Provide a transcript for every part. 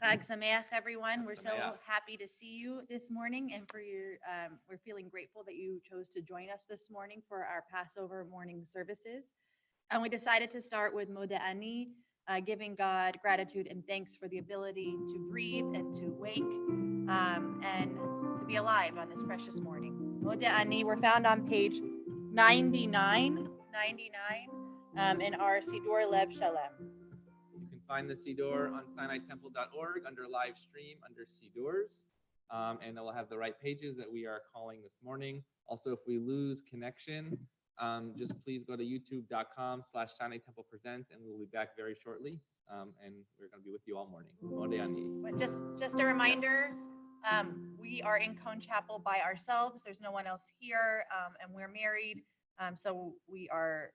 Chag Sameach, everyone. We're so Sameach. happy to see you this morning, and for your, we're feeling grateful that you chose to join us this morning for our Passover morning services. And we decided to start with Modeh Ani, giving God gratitude and thanks for the ability to breathe and to wake and to be alive on this precious morning. Modeh Ani, we're found on page 99 in our Sidur Lev Shalem. You can find the Siddur on SinaiTemple.org under live stream under Siddurs, and it will have the right pages that we are calling this morning. Also, if we lose connection, just please go to youtube.com/SinaiTemplePresents, and we'll be back very shortly. And we're going to be with you all morning. Modeh Ani. But just a reminder, we are in Cone Chapel by ourselves. There's no one else here, and we're married, so we are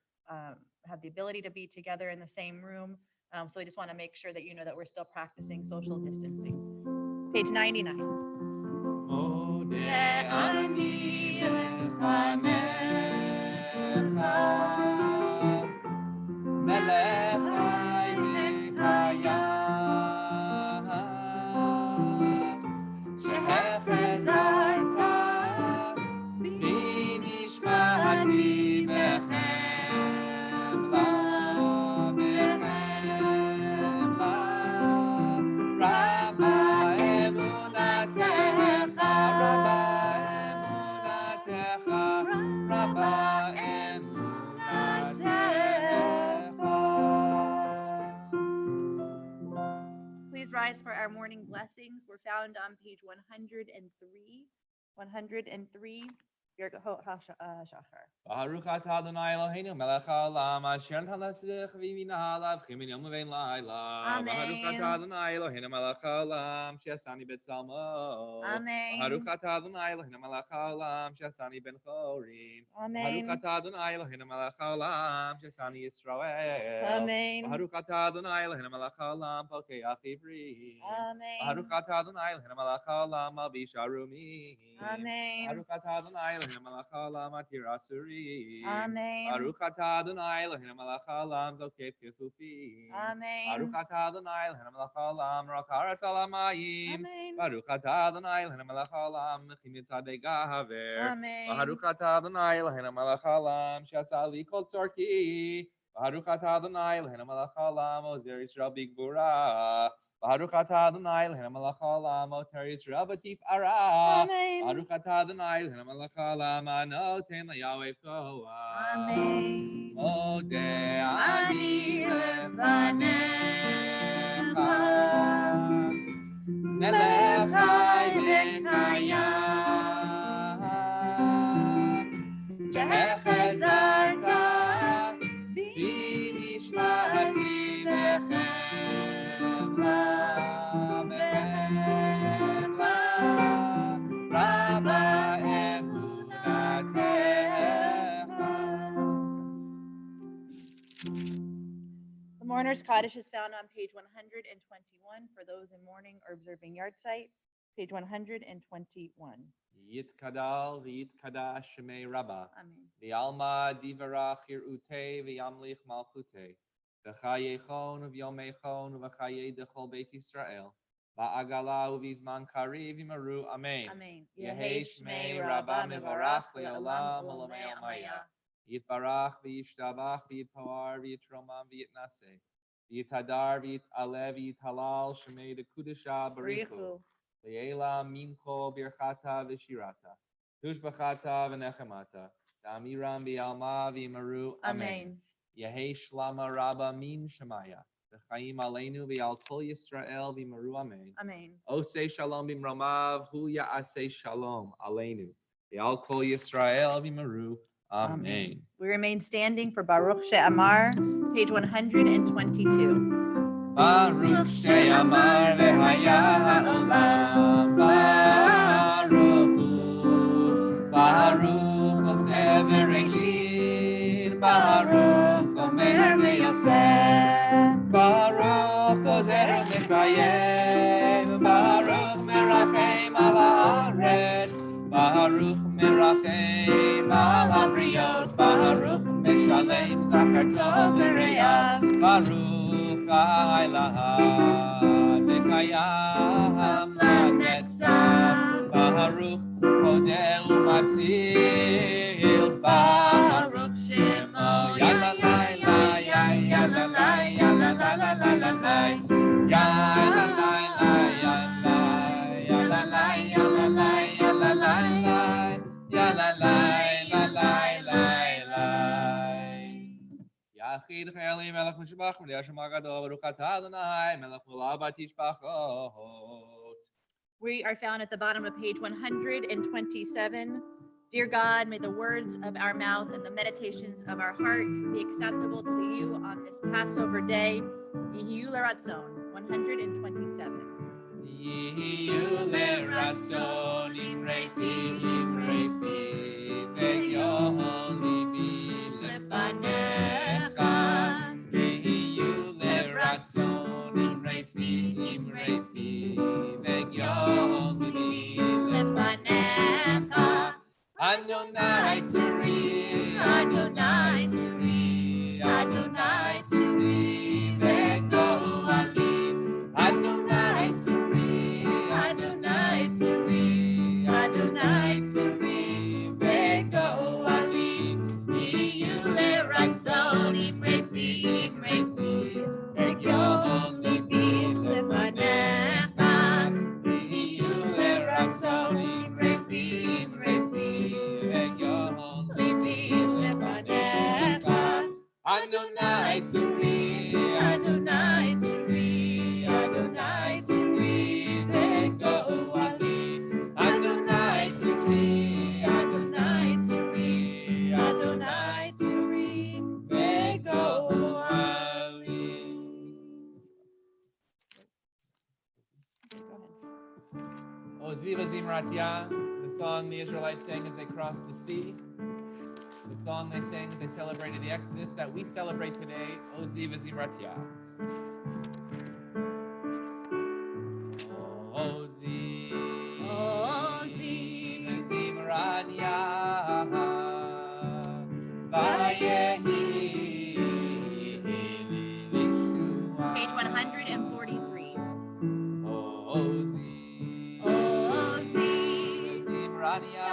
have the ability to be together in the same room. So I just want to make sure that you know that we're still practicing social distancing. Page 99. Modeh Ani lefanecha, melech chai v'kayam, shehechazarta b'nishmati b'chemla, b'chemla, Rabbi emunatecha, Rabbi emunatecha. Please rise for our morning blessings. We're found on page 103. 103. Baruch atah Adonai Eloheinu melech haolam asher natan letzidech v'yimina alav chimin yom uvein laila. Amen. Baruch atah Adonai Eloheinu melech haolam she'asani b'tzalmo. Amen. Baruch atah Adonai Eloheinu melech haolam she'asani ben chorim. Amen. Baruch atah Adonai Eloheinu melech haolam she'asani Yisrael. Amen. Baruch atah Adonai Eloheinu melech haolam pokeach ivrim. Amen. Baruch atah Adonai Eloheinu melech haolam albish arumim. Amen. Baruch atah Adonai Eloheinu melech haolam atir asurim. Amen. Baruch atah Adonai Eloheinu melech haolam zokef kefufim. Amen. Baruch atah Adonai Eloheinu melech haolam rak haaretz al hamayim. Amen. Baruch atah Adonai Eloheinu melech haolam mechim mitzadei gahaver. Amen. Baruch atah Adonai Eloheinu melech haolam she'asa li kol tzorki. Baruch atah Adonai Eloheinu melech haolam ozer Yisrael b'gvura. Baruch atah Adonai Eloheinu melech haolam oter Yisrael b'tif'ara. Amen. Baruch atah Adonai Eloheinu melech haolam anoten laYahweh koach. Amen. Modeh Ani lefanecha, melech chai v'kayam, shehechazarta b'nishmati b'chemla, b'chemla, Rabbi emunatecha. The Mourners Kaddish is found on page 121 for those in mourning or observing yard site. Page 121. Yitkadal v'yitkadash shemei Rabba. Amen. V'alma divarach yir'utei v'yamlich malchutei. V'chayechon v'yomechon v'chayei dechol Beit Yisrael. V'agala uv'izman kariv yimaru. Amen. Amen. Yehei shmei Rabba mevarach le'olam olamei omaya. Yitbarach v'yishtabach v'yitpawar v'yitromam v'yitnaseh. V'yitadar v'yit'aleh v'yithalal shemei dekudesha barichu. Le'ela minko birchata v'shirata. Tushbachata v'nechemata. Da'amiram v'yalma v'yimaru. Amen. Yehei shlama Rabba min shemaya. V'chaim aleinu v'yal kol Yisrael v'yimaru. Amen. Amen. Osei shalom b'mromav hu ya'asei shalom aleinu. V'yal kol Yisrael v'yimaru. Amen. We remain standing for Baruch She'amar, page 122. Baruch She'amar v'haya ha'olam Baruch hu. Baruch oseh v'reshit. Baruch omer v'yosef. Baruch ozer v'chayim. Baruch merachem al haaretz. Baruch merachem al habriot. Baruch meshalem zachar tov v'reach. Baruch ha'elaha וקיים לנצח. ברוך מודה ומציל, ברוך שמו. יאללה לילה, יאללה לילה, יאללה לילה, יאללה יחיד חיילים מלך משבח מלך שמה גדול ברוך אתה אדוני מלך מולה בתשבחות. We are found at the bottom of page 127. Dear God, may the words of our mouth and the meditations of our heart be acceptable to you on this Passover day. Yehiyu l'ratzon, 127. Yehiyu l'ratzon imrefi ve'yon libi lefanecha. Yehiyu l'ratzon imrefi ve'yon libi lefanecha. Adonai Tzuri, Adonai Tzuri, Adonai Tzuri, ve'goali. Adonai Tzuri, Adonai Tzuri, Adonai Tzuri, ve'goali. Yehiyu l'ratzon imrefi, ve'yon libi lefanecha. Yehiyu l'ratzon imrefi, Adonai Tzuri, Adonai Tzuri, Adonai Tzuri, ve'goali. Adonai Tzuri, Adonai Tzuri, Adonai Tzuri, ve'goali. O Ziva Zimratya, the song the Israelites sang as they crossed the sea. The song they sang as they celebrated the Exodus that we celebrate today, Ozi V'Zimratya. Ozi, Ozi V'Zimratya, Vayehi Lishua. Page 143. Ozi, Ozi V'Zimratya.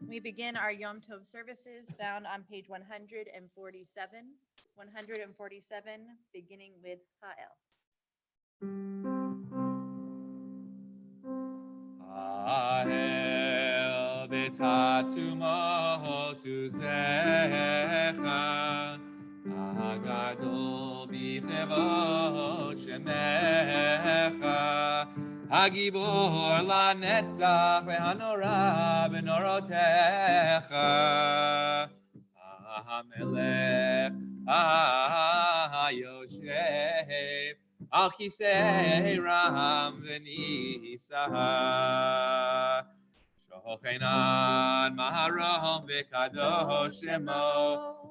We begin our Yom Tov services found on page 147. 147, beginning with Hallel. Hallel b'ta'tzumot uzecha, Hagadol b'chevod shemecha, Hagibor lanetzach ve'hanora b'norotecha, HaMelech HaYoshev Al Kisei Ram v'Nisa, Shochenan Maharom v'Kadosh Shemo,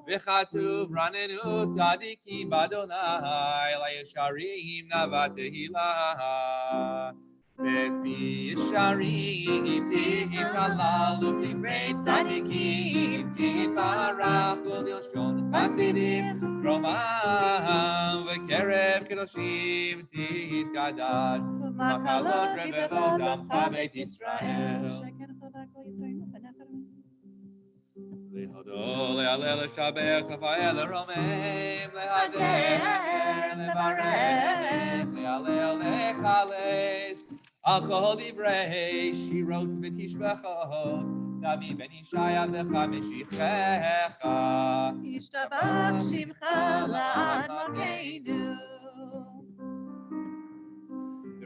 v'Chatuv Ranenu Tzadikim Badonai L'Yesharim Navat Tehillah. Befi Yesharim Tihim Halalu B'Nei Tzadikim Tihim Barach L'Yilshon Chasidim Romam V'Kerev Kedoshim Tihim Gadad Makalot Revevot Amcha Beit Yisrael. Lehodol Le'alel Le'shabech Le'fa'el Le'romem Le'hader Le'varech Le'alel Le'kales Al Kol Divrei Shirot V'Tishbechot Davi Ben Yishaya V'Chameshichecha Yishtabach Shimcha La'ad Malkeinu.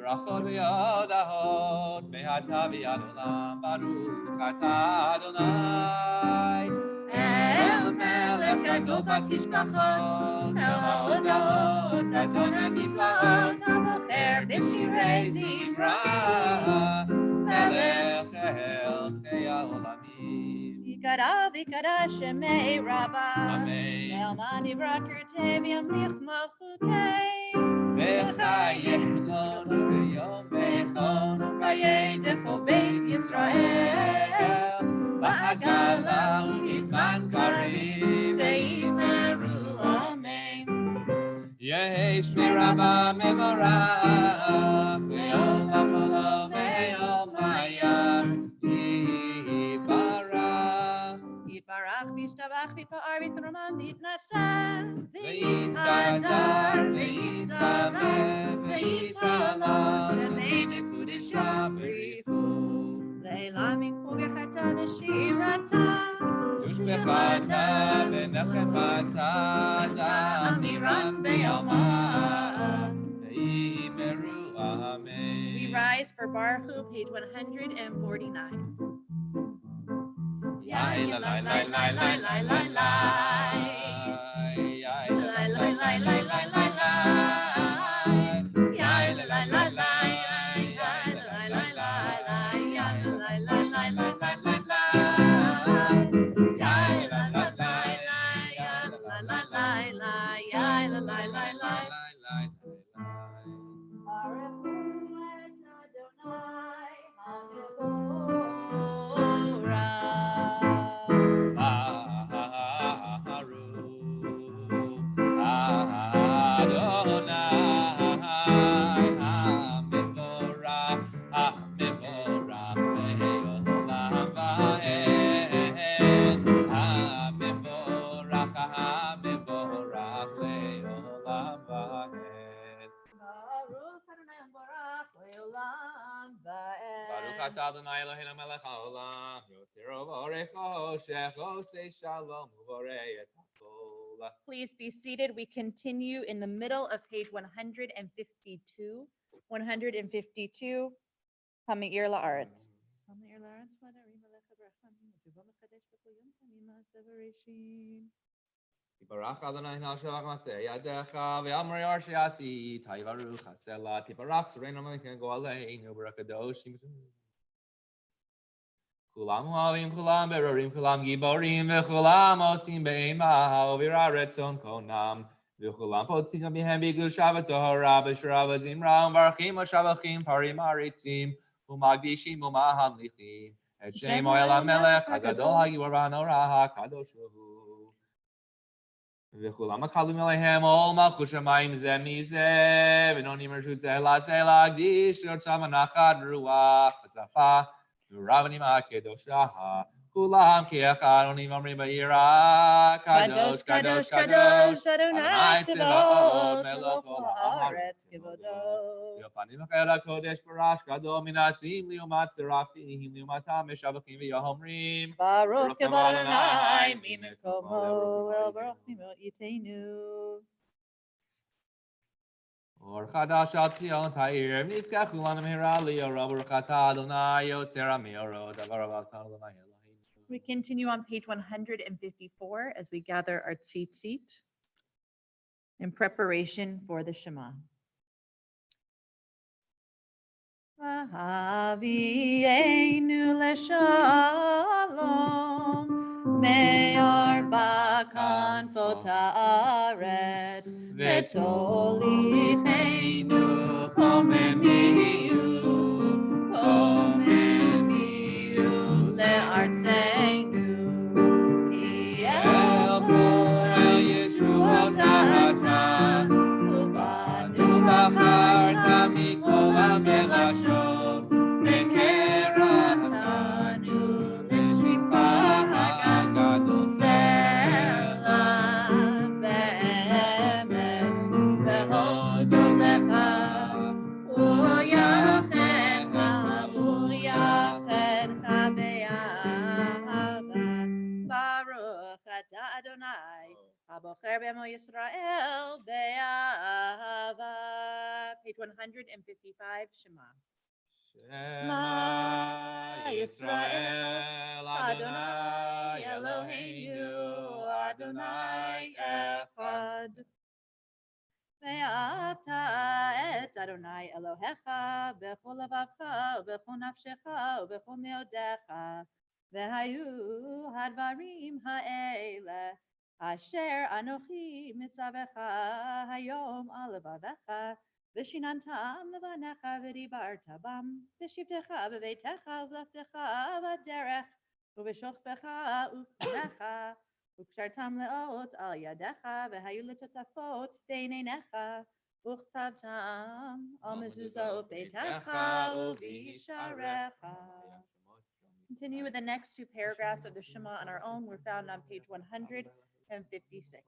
ברכות והודעות, מעתה ועד עולם, ברוך אתה אדוני. אל מלך גדול בתשבחות, אל ההודעות, הטון הנפלאות, הבוחר בשירי זמרה, מלך מלכי העולמים. ויקרא שמי רבה, אמן. ואלמן יברא קרתי וימליך מלכותי. וחיינו ביום ביכון, חיי דכל בית ישראל, בעגלה ובזמן קריב, ויאמרו אמן. יהי שמי רבה מבורך, לעולם עולם ועולמיה, יתברך. יתברך וישתבח ויפאר ויתרומם ויתנשא, ויתהדר ויתהלל ויתהלל, שמי דקודשה בריחו. לעילם יקחו ברכתה ושירתה, תושבחתה ונחמתה, דאמירן ביומה, ויאמרו אמן. We rise for Baruch Hu, page 149. Yai la la la la la la la la. Yai la la la la la la la la. Yai la la la la. Yai la la la la. Yai la la la la la la la. Yai la la la la. Yai la la la la. Yai la la la la. Baruch Hu et Adonai Hamevorach. Baruch atah Adonai Eloheinu melech haolam, yotzero v'orecho, shechosei shalom, uvorei et hakol. Please be seated. We continue in the middle of page 152. 152. Hamir la'aretz. Hamir la'aretz, v'nari melech habracham, v'tuvam hakadosh v'koyim tamim ha'sevarishim. Yibarach Adonai na'ashavach maseh yadecha, ve'amar yor she'asi, ta'ivaruch ha'sela, tibarach sureinu melech go'aleinu, barakadoshim. Kulam ohavim, kulam berorim, kulam giborim, v'kulam osim be'ema, u'vira retzon konam, v'kulam potichim bihem b'gdusha v'tohara, b'shura v'zimra, u'mvarchim u'shavachim, parim ha'ritzim, u'magdishim u'mahamlichim, et shem oel ha'melech, ha'gadol ha'gibor v'hanora ha'kadosh hu. וכולם מקבלים אליהם עול מלכות שמיים זה מזה, ונותנים רשות זה לזה להקדיש לרצון ונחת רוח ושפה ורבנים הקדושה. כולם כאחד עונים ואומרים ביראה, קדוש קדוש קדוש אדוני צבאות מלך כל הארץ כבודו. יפנים אחר הקודש פרש גדול מנסים לעומת צרפים לעומתם משבחים ואומרים ברוך כבוד אדוני ממקומו אל ברוך ממעיתנו. אור חדש על ציון תאיר, נזכחו לנו מהרה ליאור, ברוך אתה אדוני יוצר המאורות, דבר אהבתנו אדוני אלוהינו. We continue on page 154 as we gather our tzitzit in preparation for the Shema. Avienu leshalom, me'or b'kanfot haaretz, v'tolichenu komemiut le'artzenu, ki el po'el yeshuotata, uvanu b'charta mikol ha'melashot, ve'keratanu l'shimcha ha'gadol sela be'emet ve'hodot lecha u'yachecha be'ahavot הבוחר בעמו ישראל באהבה. Page 155, Shema. Shema Yisrael, Adonai Eloheinu, Adonai Echad. ואהבת את אדוני אלוהיך בכל לבבך ובכל נפשך ובכל מאודיך, והיו הדברים האלה אשר אנוכי מצווך היום על לבביך, ושיננתם לבניך ודיברת בם בשבתך בביתך ובלכתך בדרך ובשוכבך ובפניך, וקשרתם לאות על ידיך והיו לטוטפות בין עיניך, וכתבתם על מזוזות ביתך ובשעריך. Continue with the next two paragraphs of the Shema on our own. We're found on page 156.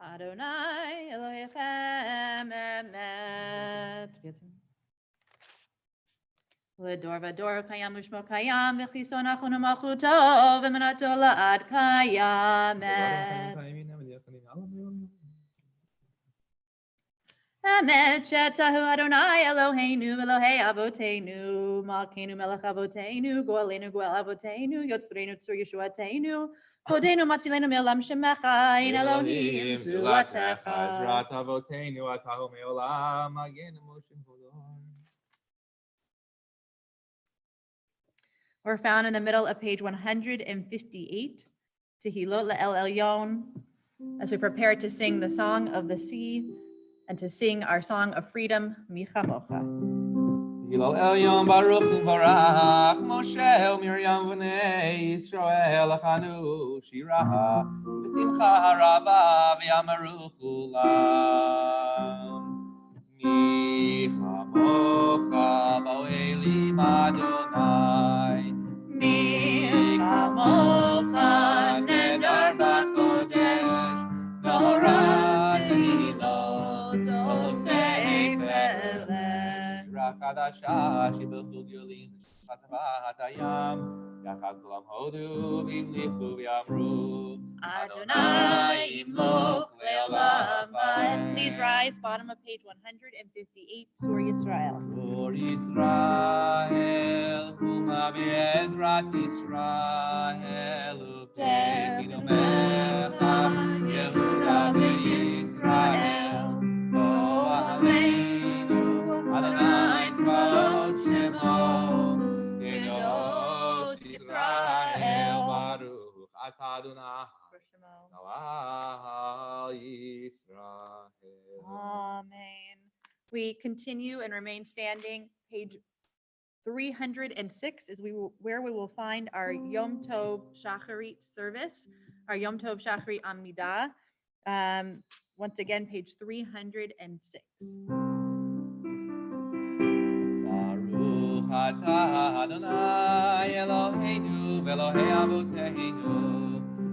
Adonai Elohechem emet. לדור ודור קיים ושמו קיים, וכיסו נכון ומלכותו ומנתו לעד קיימת. אמת שתהו אדוני אלוהינו אלוהי אבותינו, מלכנו מלך אבותינו, גואלנו גואל אבותינו, יוצרנו צור ישועתנו, כבודנו מצילנו מעולם שמך, אין אלוהים זולתך. עזרת אבותינו אתה הוא מעולם, מגן משה הודו. We're found in the middle of page 158, Tehilot Le'el Elyon, as we prepare to sing the song of the sea and to sing our song of freedom, Michamocha. Tehilot Elyon Baruch Uvarach, Moshe u'Miriam v'nei Yisrael achanu shira, v'simcha rabba v'yamaru chulam. Michamocha ba'oelim Adonai. Michamocha nedar b'kodesh, Norah tehilot osei melech. Shira chadasha shebechul yolim chazvat hayam, yachad kulam hodu v'imlichu v'yamru Adonai imloch le'olam va'ed. Please rise, bottom of page 158, Sur Yisrael. Sur Yisrael, Kuma be'ezrat Yisrael, Uvteinu mecha, Yehuda be'Yisrael. Bo aleinu, Adonai tzvaot shemo, Gedot Yisrael, Baruch atah Adonai, Nawal Yisrael. Amen. We continue and remain standing. Page 306 is where we will find our Yom Tov Shacharit service, our Yom Tov Shacharit Amida. Once again, page 306. Baruch atah Adonai Eloheinu v'Elohei Avoteinu,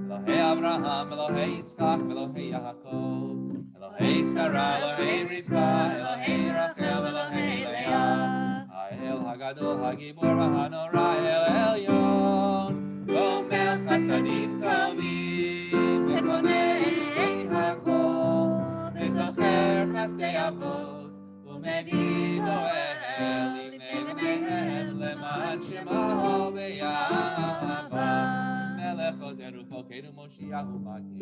Elohei Abraham, Elohei Yitzchak, Elohei Yaakov, Elohei Sarah, Elohei Rivka, Elohei Rachel, Elohei Leah, Ha'el Hagadol, Hagibor, Ha'anora, El Elyon, Gomel Chasadim Tovim, Bekonei Hakol, Bezocher Chasdei Avot, Umevii Goel, Limnei Bneihem, Leman Shemaho Be'yahava, Melech Ozer U'Chokeinu Moshiach U'Makim,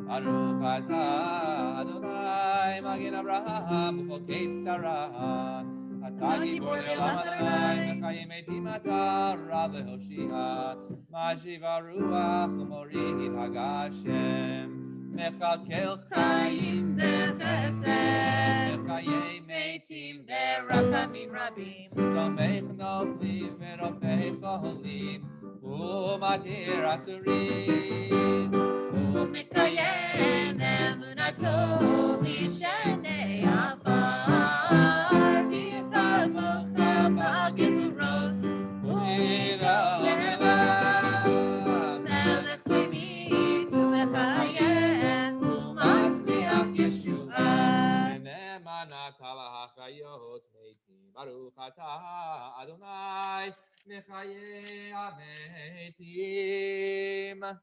Baruch atah Adonai, Magen Abraham, U'Chokei Tzara, Atah Gibor Le'olam Adonai, Mechayim Eitim atah, Rav Lehoshia, Mashiv HaRuach, U'Morih HaGashem, Mechalkel Chaim B'Chesed, Mechayim Eitim B'Rachamim Rabim, Tomech Noflim V'Rofei Cholim, U'Matir Asurim, ומקיים אמונתו לשני עבר, hayot meitim. Baruch atah Adonai mechayei hametim.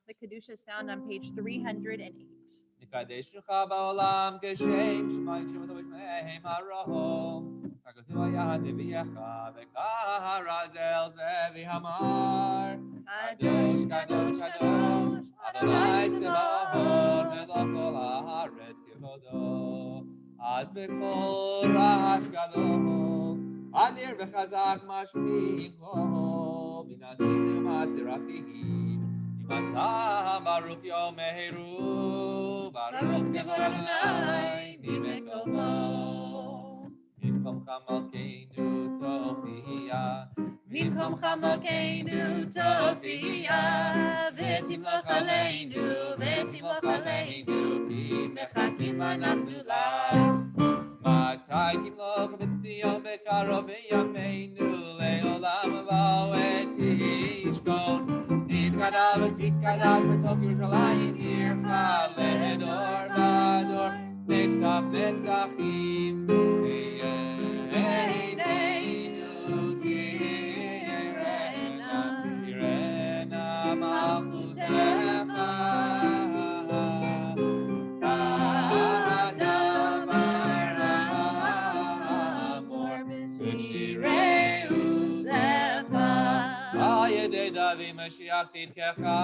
The Kaddish is found on page 308. Nikadesh Shucha ba'olam keshem Shema Yishem V'Shem Harohom Kagosu Hayad Nevi'echa V'Kara Zel Zevi Hamar Kadosh Kadosh Kadosh Adonai Tzebaot V'Lachol Haaretz Kivodo Az B'Kol Rash Gadol Adir V'Chazak Mashmicho V'Nasim V'Matzerafihi Imata Baruch Yomeru Baruch Kevod Adonai Mimekomo Mimkomcha Malkeinu Tofia Mimkomcha Malkeinu Tofia V'timloch Aleinu Ki mechakim anachnu lach Matai timloch b'tzion b'karov b'yameinu le'olam haba v'tishkon Titkadav v'titkadav b'tov Yerushalayim yircha ledor v'ador netzach netzachim v'yeineinu tirena malchutecha Mashiach Sidkecha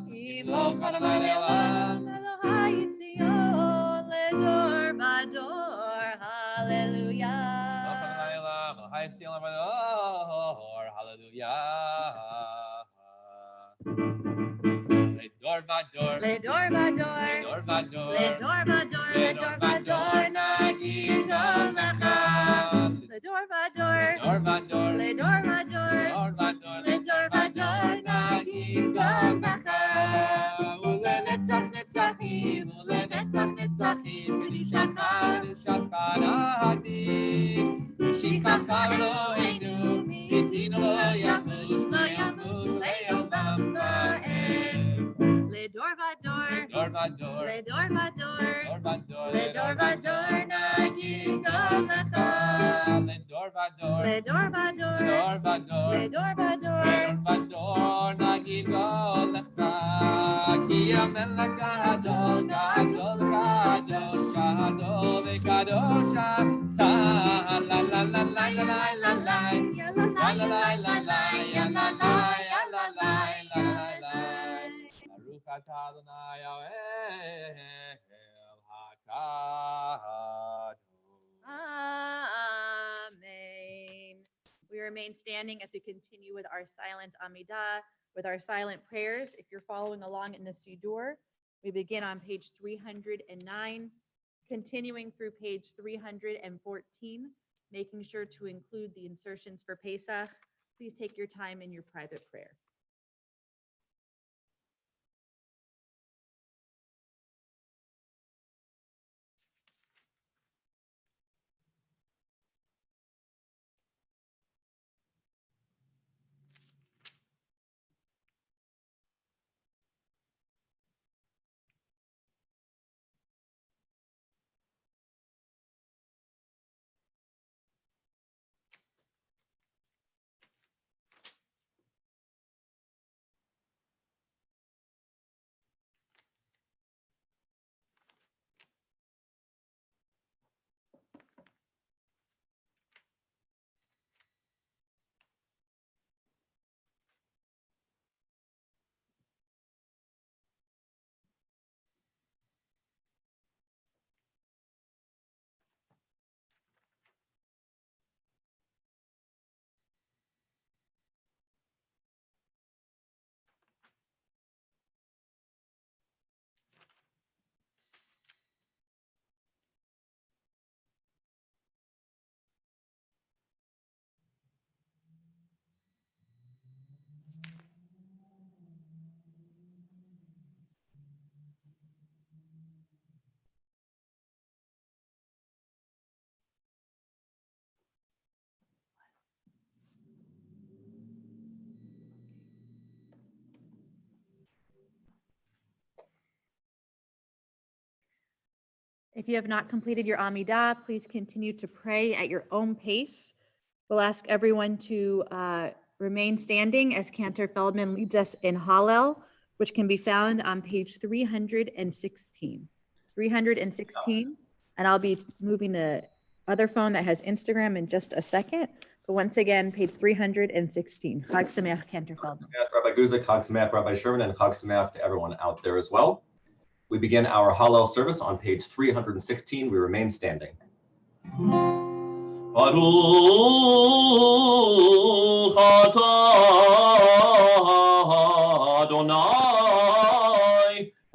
Yimloch Adonai Le'olam Elohai Tzion Ledor Vador Hallelujah. Yimloch Adonai Le'olam Elohai Tzion Ledor Hallelujah. Ledor Vador Ledor Vador Ledor Vador Ledor Vador Ledor Vador Nagid Gol Lecha Ledor Vador Ledor Vador Ledor Vador Ledor Vador Nagid Gol Lecha Ulenetzach Netzachim Ulenetzach Netzachim Kedushacha Kedushacha Nahadif Shichacha Eloheinu Yidin Lo Yamush Le'olam Va'ed Ledor Vador Ledor Vador Ledor Vador Ledor Vador Nagid Gol Lecha Ledor Vador Ledor Vador Ledor Vador Ledor Vador Vador Nagid Gol Lecha Ki Amelech Gadol Gadol Kadosh Gadol V'Kadosh Ata La la la la la la la la la la la la la la la Baruch atah Adonai Elohim HaKadosh. Amen. We remain standing as we continue with our silent Amida, with our silent prayers. If you're following along in the Siddur, we begin on page 309, continuing through page 314, making sure to include the insertions for Pesach. Please take your time in your private prayer. If you have not completed your Amidah, please continue to pray at your own pace. We'll ask everyone to remain standing as Cantor Feldman leads us in Hallel, which can be found on page 316. 316, and I'll be moving the other phone that has Instagram in just a second. But once again, page 316. Chag Sameach, Cantor Feldman. Rabbi Guzik, Chag Sameach, Rabbi Sherman, and Chag Sameach to everyone out there as well. We begin our Hallel service on page 316. We remain standing. Baruch atah Adonai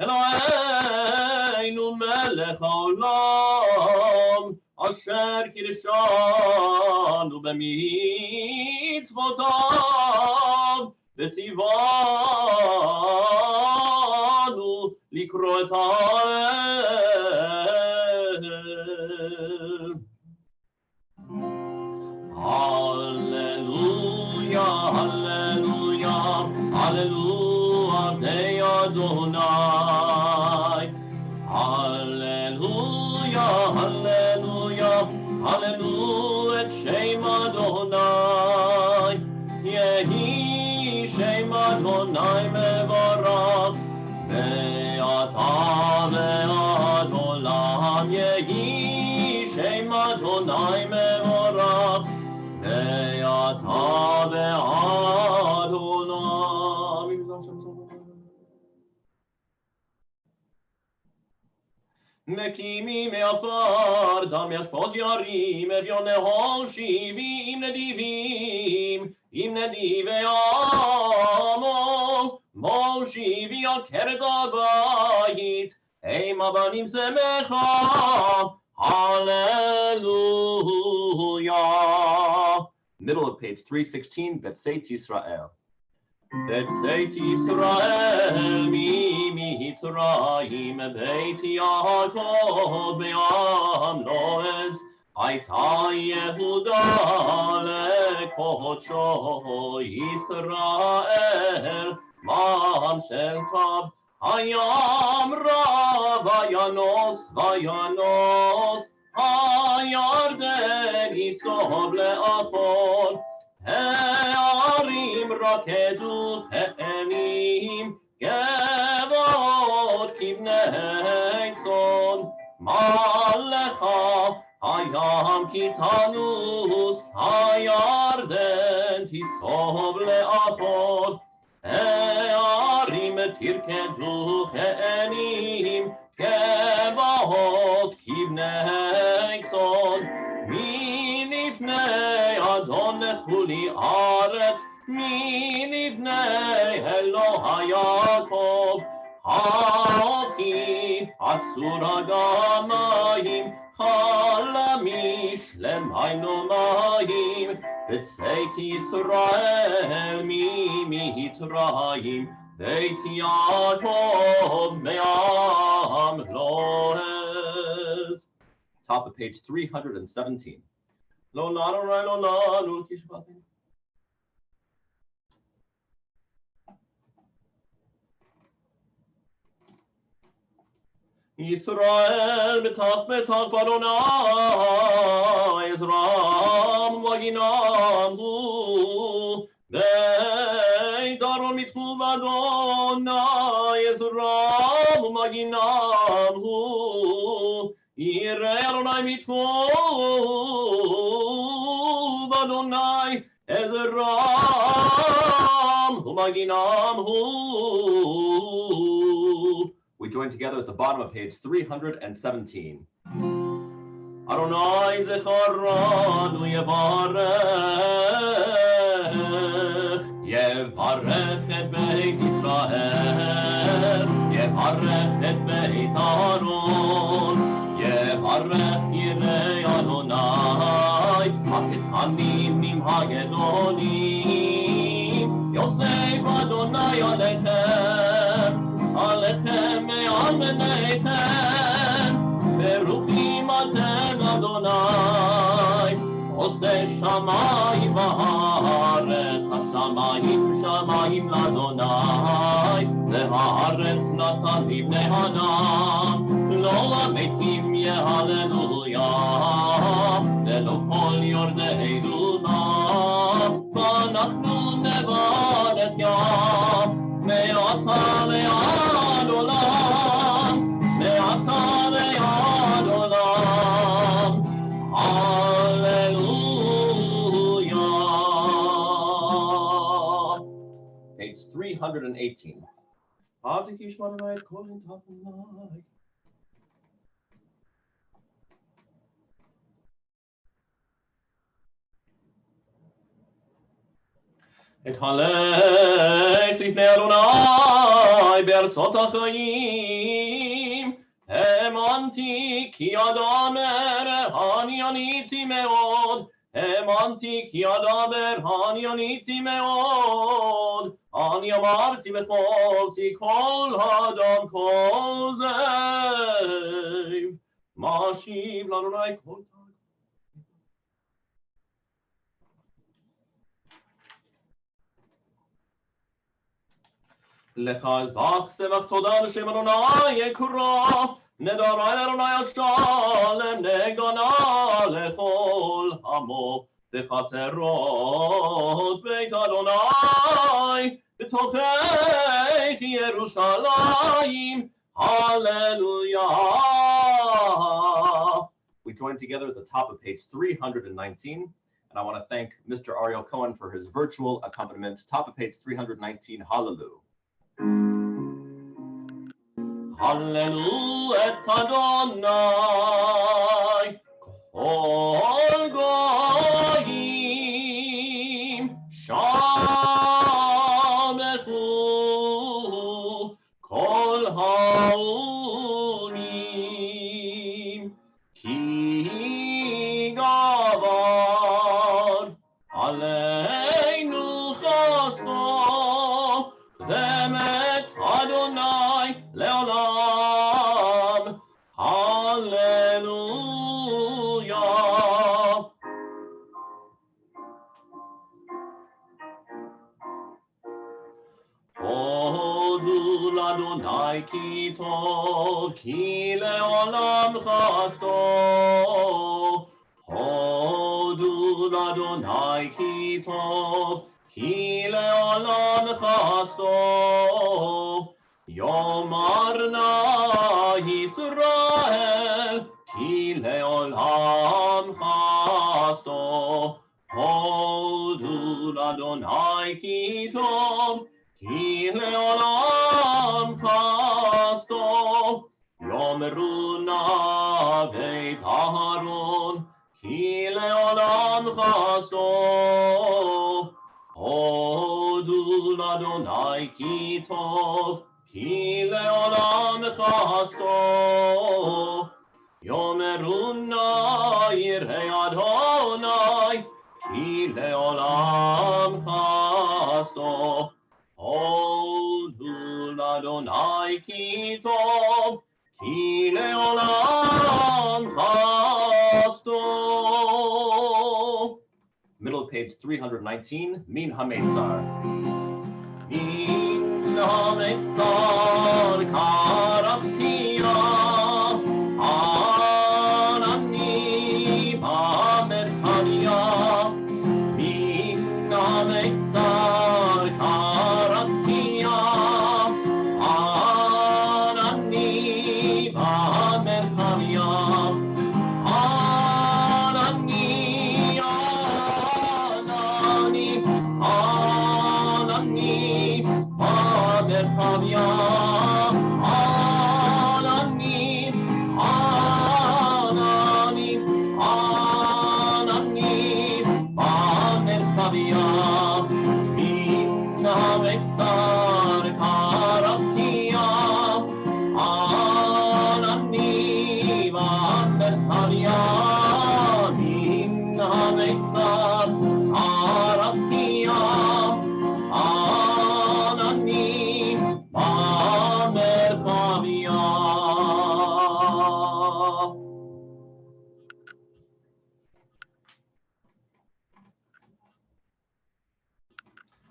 Eloheinu melech haolam asher kirshanu b'mitzvotav v'tzivanu לקרוא את האל. הללויה, הללויה, הללויה, עבדי אדוני. הללויה, הללויה, הללו את שם אדוני. יהי שם אדוני מבורך. ואתה ועד עולם יהי שם אדוני מבורך, ואתה ועד עולם. מקימים מעפר, דם ישפוט ירים, אביון להושיבי עם נדיבים, עם נדיבי עמו. מושיבי עקרת הבית, הם הבנים שמחה, hallelujah. Middle of page 316, Betzeit Yisrael. Betzeit Yisrael mitzrayim, Beit Yaakov be'am loez, הייתה יהודה לקודשו ישראל. מעם של טוב, הים רב, וינוס, וינוס, הירדן ייסוב לאחור, הערים רקדו חנים, גבעות כבני צאן, מלכה הים כי תנוס, הירדן תיסוב לאחור, הערים תרקדו חנים, גבעות כבני צאן. מלפני אדון לכולי ארץ, מלפני אלוה יעקב. האוכי עצור הגמיים, חלמיש למינו מים. בצאת ישראל ממצרים, בית יעקב מעם לועז. Top of page 317. לא לנו רע לא לנו תשבחים. ישראל בטח בטח באדוני, עזרם ומגינם הוא. בית אהרון מתחו באדוני, עזרם ומגינם הוא. ירא אדוני מתחו באדוני, עזרם ומגינם הוא. We join together at the bottom of page 317. Adonai zecharanu yevarech, yevarech et beit Yisrael, yevarech et beit Aaron, yevarech yirei Adonai, haketanim im hagedolim, Yosef Adonai alechem, עליכם מעל בניכם, ברוכים אתם אדוני, עושה שמיים וארץ, השמיים שמיים לאדוני, והארץ נתן לבני אדם, לא למתים יש ללא כל יורדנו נא, ואנחנו נברך יה, מעתה ועד עולם, מעתה ועד עולם. Hallelujah. Page 318. Hatikish Maranai Kolin Tapanai. את הלך לפני אדוני בארצות החיים, האמנתי כי אדבר אני עניתי מאוד, האמנתי כי אדבר אני עניתי מאוד, אני אמרתי בחופשי כל אדם כוזב, משיב לאדוני כל לך אזבח שבח תודה לשם אדוני יקרא, נדרי לאדוני השלם נגנה לכל עמו, בחצרות בית אדוני, בתוכך ירושלים, hallelujah. We join together at the top of page 319. And I want to thank Mr. Ariel Cohen for his virtual accompaniment. Top of page 319, Hallelujah. Hallelu et Adonai, kol goyim, shamechu, kol ha'olim, ki gavad, aleinu chasto, ve'emet Adonai le'olam, hallelujah. Hodu l'Adonai ki tov, ki le'olam chasto. Hodu l'Adonai ki tov, ki le'olam chasto. Yomar na Yisrael, ki le'olam chasto. Hodu l'Adonai ki tov, ki le'olam chasto. Yomeru na beit Aharon, ki le'olam chasto. Hodu l'Adonai ki tov, ki le'olam chasto. Yomeru na yirei Adonai, ki le'olam chasto. Hodu l'Adonai ki tov, ki le'olam chasto. Middle of page 319, Min HaMeitzar. Min HaMeitzar karaftiya, anani b'merchaniya. Min HaMeitzar karaftiya, anani b'merchaniya.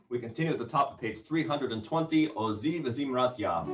We continue at the top of page 320, Ozi v'Zimrat Yah.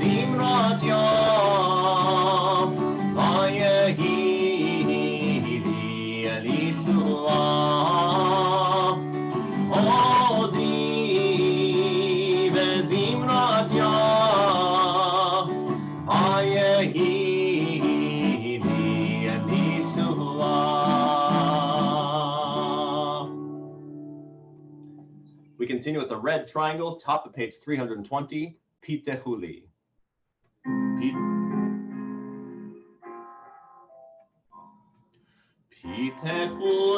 וזמרת ים, ויהי לי אל ישועה. עוזי וזמרת ים, ויהי לי אל ישועה. We continue with the red triangle, top of page 320, Pitehuli.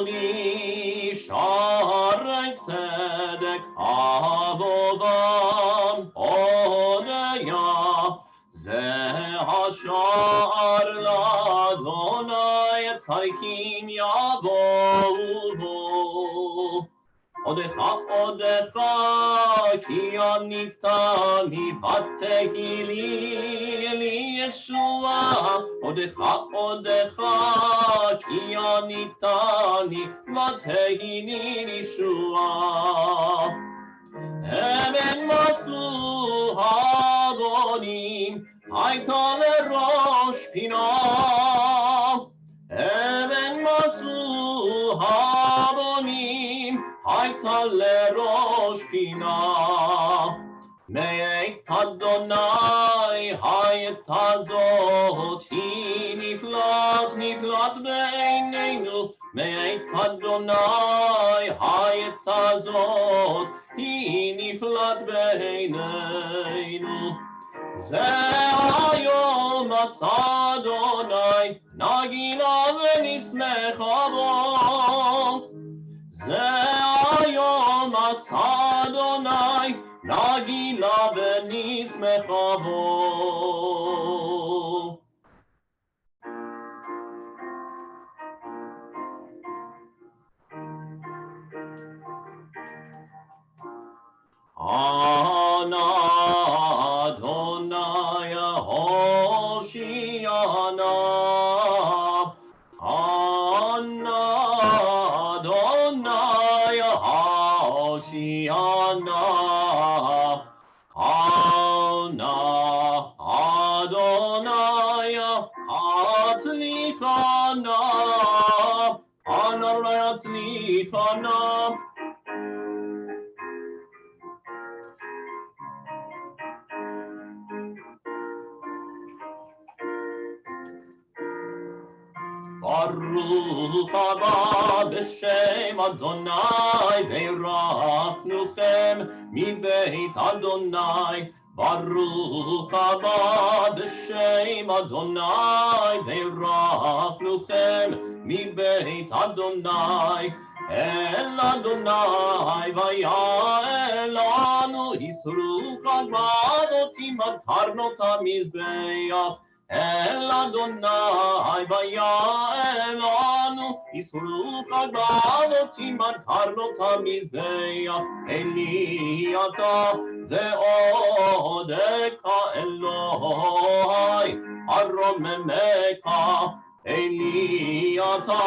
פיתחוני שערי צדק עבודם הודיה, זה השער לאדוני צדיקים יבואו בו. עודך עודך כי עניתני ותהי לי ישועה. עודך עודך כי עניתני ותהי לי ישועה. אבן מצאו הבונים הייתה לראש פינה. אבן מצאו הבונים הייתה לראש פינה. מאת אדוני הייתה זאת, היא נפלט בעינינו. מאת אדוני הייתה זאת, היא נפלט בעינינו. זה היום עשה אדוני, נגינה ונשמחה בו. זה היום עשה אדוני, נגינה ונשמחה בו. אנא אדוני הושיענה. אנא אדוני הושיענה. אנא אדוני הצליחנה. אנא הצליחנה. ברוך הבא בשם אדוני, ברכנוכם מבית אדוני. ברוך הבא בשם אדוני, ברכנוכם מבית אדוני. אל אדוני ויעל לנו, יסרו חגבות עמד קרנות המזבח. אל אדוני ויעל לנו, יסרו חגבות עמד קרנות המזבח. אלי אתה ועודך אלוהי ארוממך. אלי אתה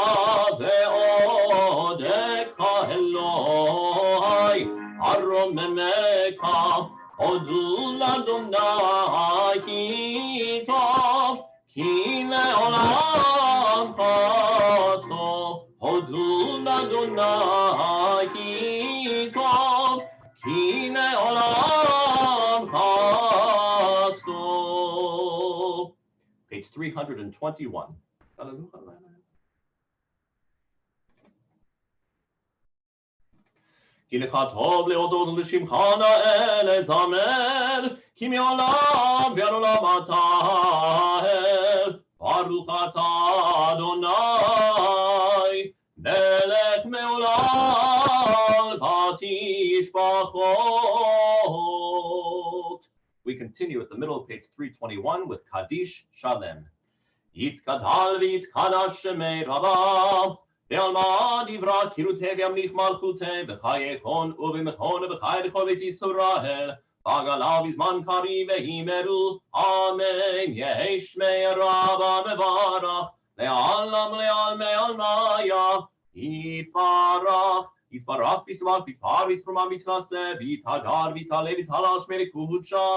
ועודך אלוהי ארוממך. הודו לאדוני כי טוב, כי לעולם חסדו. הודו לאדוני כי טוב, כי לעולם חסדו. Page 321. כי לך טוב להודות ולשמך נאה לזמר, כי מעולם ועד עולם אתה ברוך אתה אדוני, מלך מעולם ותשבחות. We continue at the middle of page 321 with Kaddish Shalem. יתגדל ויתקדש שמי רבה, בעלמא דברה קירותי וימליך מלכותי, בחייכון ובמכון ובחי לכל בית ישראל, בגלה בזמן קריב והימרו, אמן. יהי שמי רבה מברך, לעלם לעלמי עלמיה, יתברך. יתברך וישמח ויתפאר ויתרומם ויתנשא ויתהדר ויתעלה ויתהלל שמי לקודשא.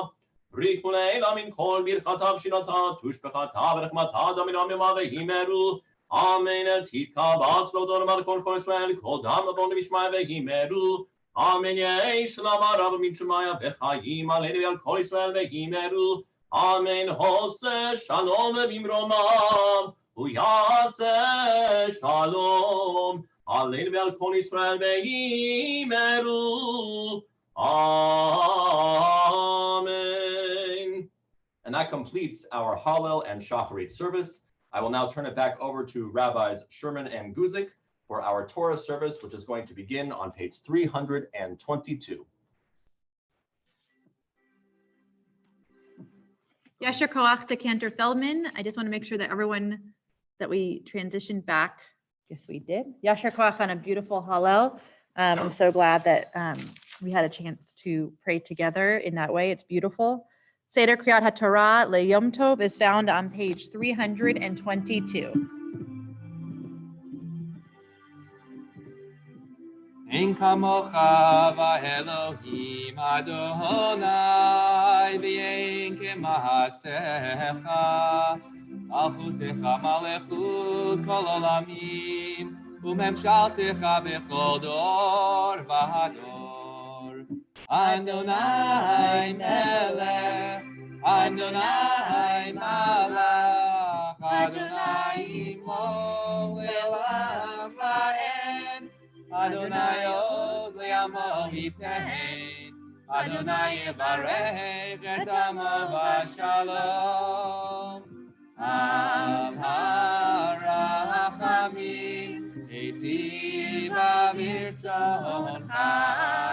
בריחו לעילה מן כל ברכתה ושינתה, תושבחתה ורחמתה דמינם ימה והימרו. אמן תתקע בהצלותון מלכון כל ישראל, כל דם לבון למשמע והימרו. אמן יהי שלום הרב מן שמיה וחיים עלינו ועל כל ישראל והימרו. אמן עושה שלום במרומם, ויעשה שלום עלינו ועל כל ישראל והימרו. Amen. And that completes our Hallel and Shacharit service. I will now turn it back over to Rabbis Sherman and Guzik for our Torah service, which is going to begin on page 322. Yasher Koach to Cantor Feldman. I just want to make sure that everyone that we transitioned back. Yes, we did. Yasher Koach on a beautiful Hallel. I'm so glad that we had a chance to pray together in that way. It's beautiful. Seder Kriyat HaTorah LeYom Tov is found on page 322. Ein kamocha v'Elohim Adonai v'yein kemaasecha malchutecha malechut kol olamim u'memshaltecha b'chol dor v'hador. Adonai melech, Adonai malach, Adonai imo le'olam va'ed. Adonai od le'amo yitein, Adonai yevarech et amo v'shalom. Av harachamim eitiv avirtzoncha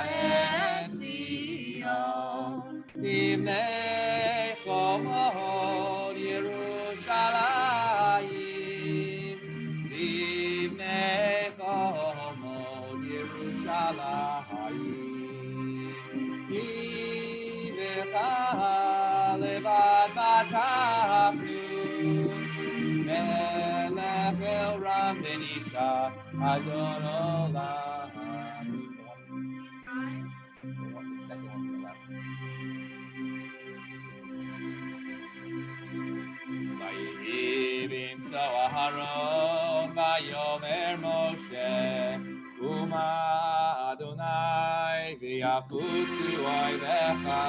et Zion. Livnei chomot Yerushalayim, Livnei chomot Yerushalayim. Yivecha levad batavnu, Melech el Ram benisa Adon olam. The second one on the left. Vayihi b'nso Aharon vayomer Moshe Uma Adonai v'yafutzu oilecha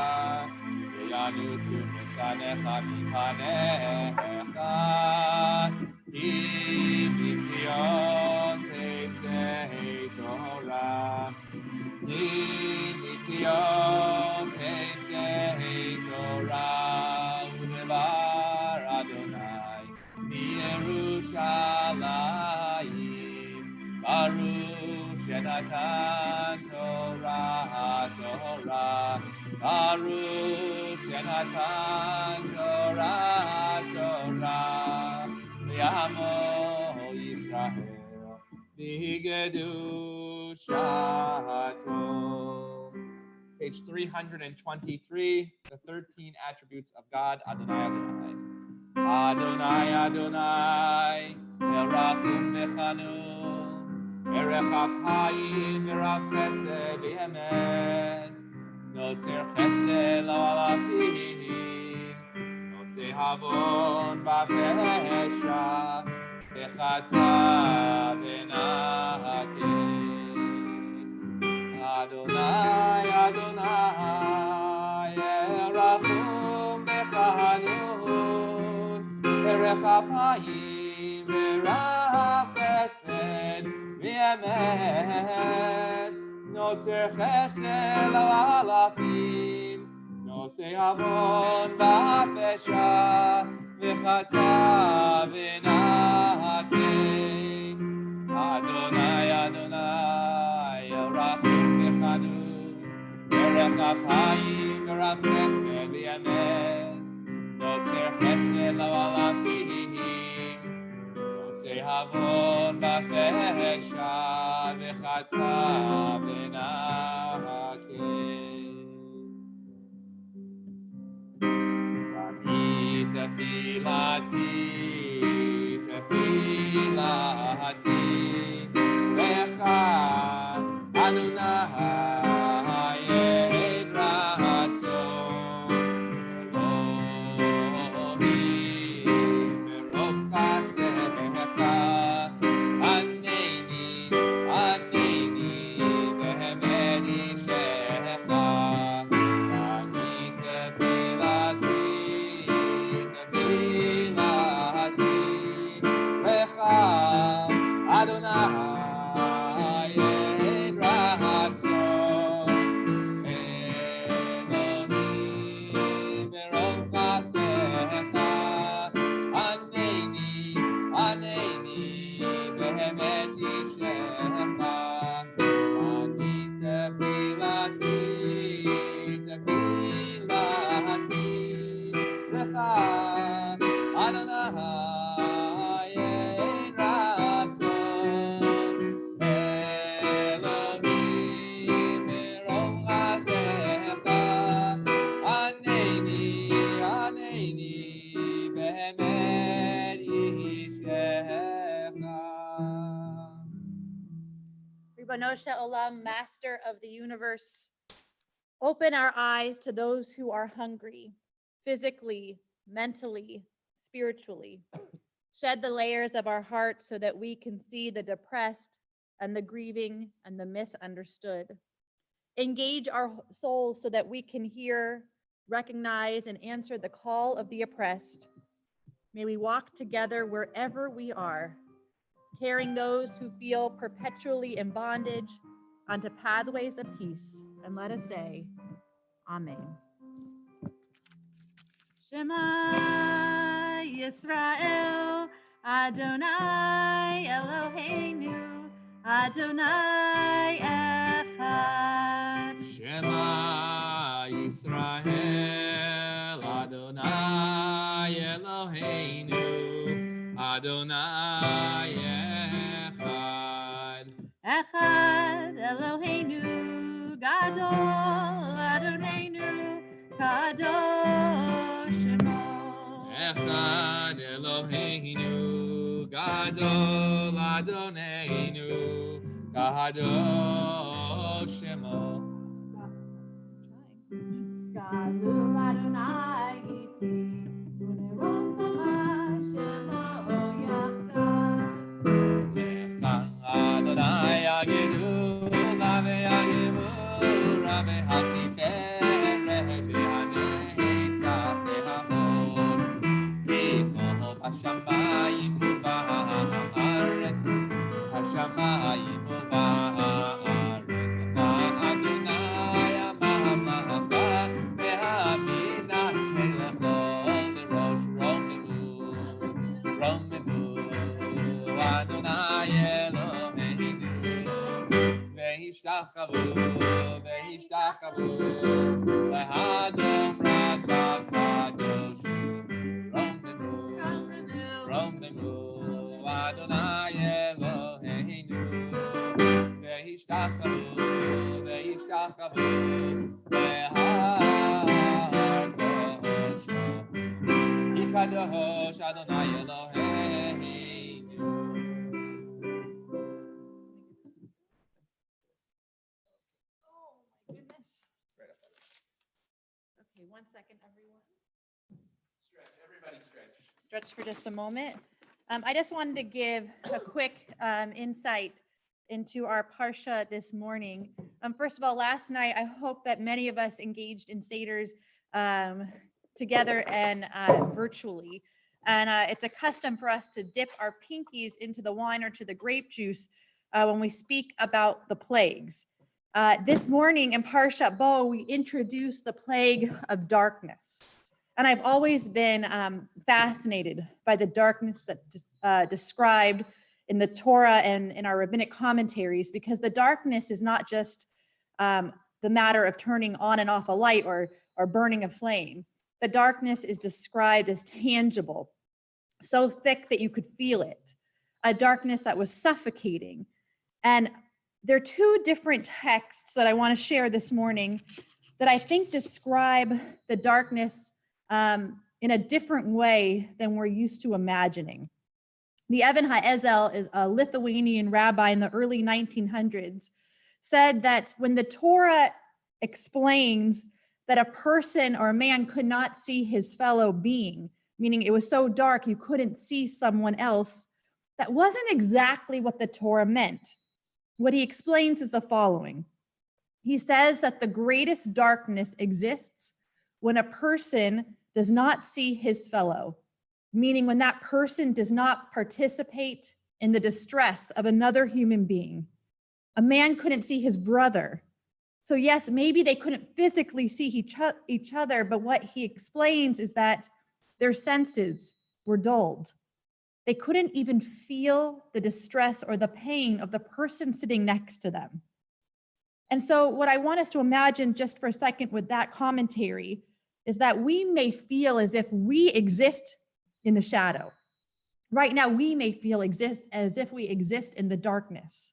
v'yanusu misanecha mipanecha ki b'tzion teitzei Torah Mitzion teitzei Torah u'devar Adonai miYerushalayim Baruch shenatan Torah Torah Baruch shenatan Torah Torah V'yamo Yisrael B'gedushato. Page 323, the 13 attributes of God. Adonai, Adonai. Adonai, Adonai, Erachum Mechanun, Erech Apayim, Erav Chesed, V'emet, Notzer Chesed L'alafim, Notzer Havon V'avesha, V'chata V'nahakeh. Adonai, Adonai, Erachum Bechanun, Erech Apayim, Erav Chesed, V'emet, Notzer Chesed L'alafim, Nosei Avon V'avesha, V'chata V'nahakeh. Adonai, Adonai, Erachum Bechanun, Erech Apayim, Erav Chesed, V'emet, Notzer Chesed L'alafim, Nosei Havon V'avesha, V'chata V'nahakeh. Tefilati, tefilati, lecha Adonai et ratzon, Adonai ein ratzon, Elohim merov chesdecha, Aneni, Aneni, behemet ishecha. Ribonosha Olam, Master of the universe, open our eyes to those who are hungry, physically, mentally, spiritually. Shed the layers of our hearts so that we can see the depressed and the grieving and the misunderstood. Engage our souls so that we can hear, recognize, and answer the call of the oppressed. May we walk together wherever we are, carrying those who feel perpetually in bondage onto pathways of peace. And let us say, Amen. Shema Yisrael, Adonai Eloheinu, Adonai Echad. Shema Yisrael, Adonai Eloheinu, Adonai Echad. Echad Eloheinu, Gadol Adonenu, Kadosh Shemo. Echad Eloheinu, Gadol Adonenu, Kadosh Shemo. Gadol Adonai iti, unerom Shema Oyachad. Lecha Adonai Agedu, Lave Agevu, Rave HaTiferet, VeHaNetzach VeHamod. Kicho b'shamayim u'ba'aretz, hashamayim u'ba'aretz. Lecha Adonai Amahamacha, VeHaminach Shelechol Merosh Romemu, Romemu. Adonai Eloheinu, ve'ishtachavu, ve'ishtachavu, le'Hadon Rakav Kadosh, Romemu, Romemu. Adonai Eloheinu, ve'ishtachavu, ve'ishtachavu, le'Har Kosho, Ki Kadosh Adonai Eloheinu. Goodness. Okay, 1 second, everyone. Stretch, everybody stretch. Stretch for just a moment. I just wanted to give a quick insight into our Parsha this morning. First of all, last night, I hope that many of us engaged in Seders together and virtually. And it's a custom for us to dip our pinkies into the wine or to the grape juice when we speak about the plagues. This morning in Parshat Bo, we introduced the plague of darkness. And I've always been fascinated by the darkness that's described in the Torah and in our rabbinic commentaries, because the darkness is not just the matter of turning on and off a light or burning a flame. The darkness is described as tangible, so thick that you could feel it, a darkness that was suffocating. And there are two different texts that I want to share this morning that I think describe the darkness in a different way than we're used to imagining. The Even HaEzel is a Lithuanian rabbi in the early 1900s, said that when the Torah explains that a person or a man could not see his fellow being, meaning it was so dark you couldn't see someone else, that wasn't exactly what the Torah meant. What he explains is the following. He says that the greatest darkness exists when a person does not see his fellow, meaning when that person does not participate in the distress of another human being. A man couldn't see his brother. So yes, maybe they couldn't physically see each other, but what he explains is that their senses were dulled. They couldn't even feel the distress or the pain of the person sitting next to them. And so what I want us to imagine just for a second with that commentary is that we may feel as if we exist in the shadow. Right now, we may feel as if we exist in the darkness.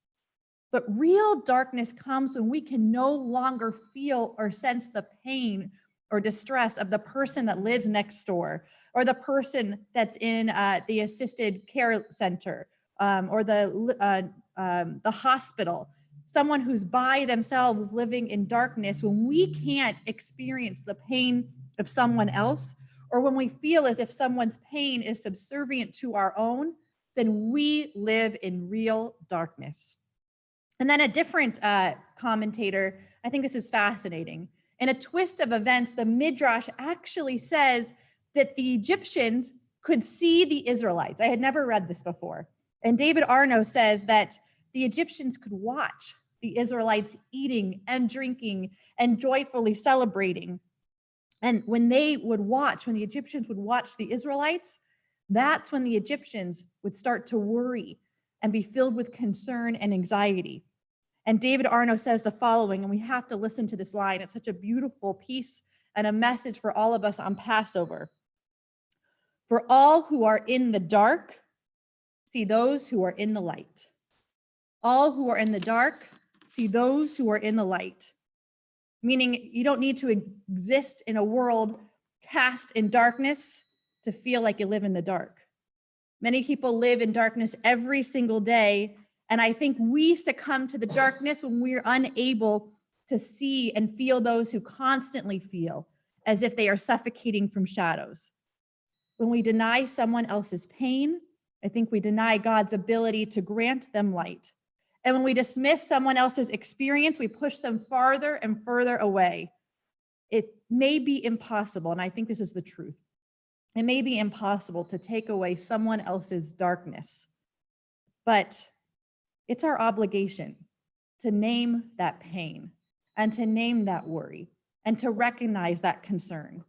But real darkness comes when we can no longer feel or sense the pain or distress of the person that lives next door, or the person that's in the assisted care center, or the hospital, someone who's by themselves living in darkness. When we can't experience the pain of someone else, or when we feel as if someone's pain is subservient to our own, then we live in real darkness. And then a different commentator, I think this is fascinating. In a twist of events, the Midrash actually says that the Egyptians could see the Israelites. I had never read this before. And David Arno says that the Egyptians could watch the Israelites eating and drinking and joyfully celebrating. And when the Egyptians would watch the Israelites, that's when the Egyptians would start to worry and be filled with concern and anxiety. And David Arno says the following, and we have to listen to this line. It's such a beautiful piece and a message for all of us on Passover. For all who are in the dark, see those who are in the light. All who are in the dark, see those who are in the light. Meaning you don't need to exist in a world cast in darkness to feel like you live in the dark. Many people live in darkness every single day. And I think we succumb to the darkness when we're unable to see and feel those who constantly feel as if they are suffocating from shadows. When we deny someone else's pain, I think we deny God's ability to grant them light. And when we dismiss someone else's experience, we push them farther and further away. It may be impossible, and I think this is the truth. It may be impossible to take away someone else's darkness, but it's our obligation to name that pain and to name that worry and to recognize that concern.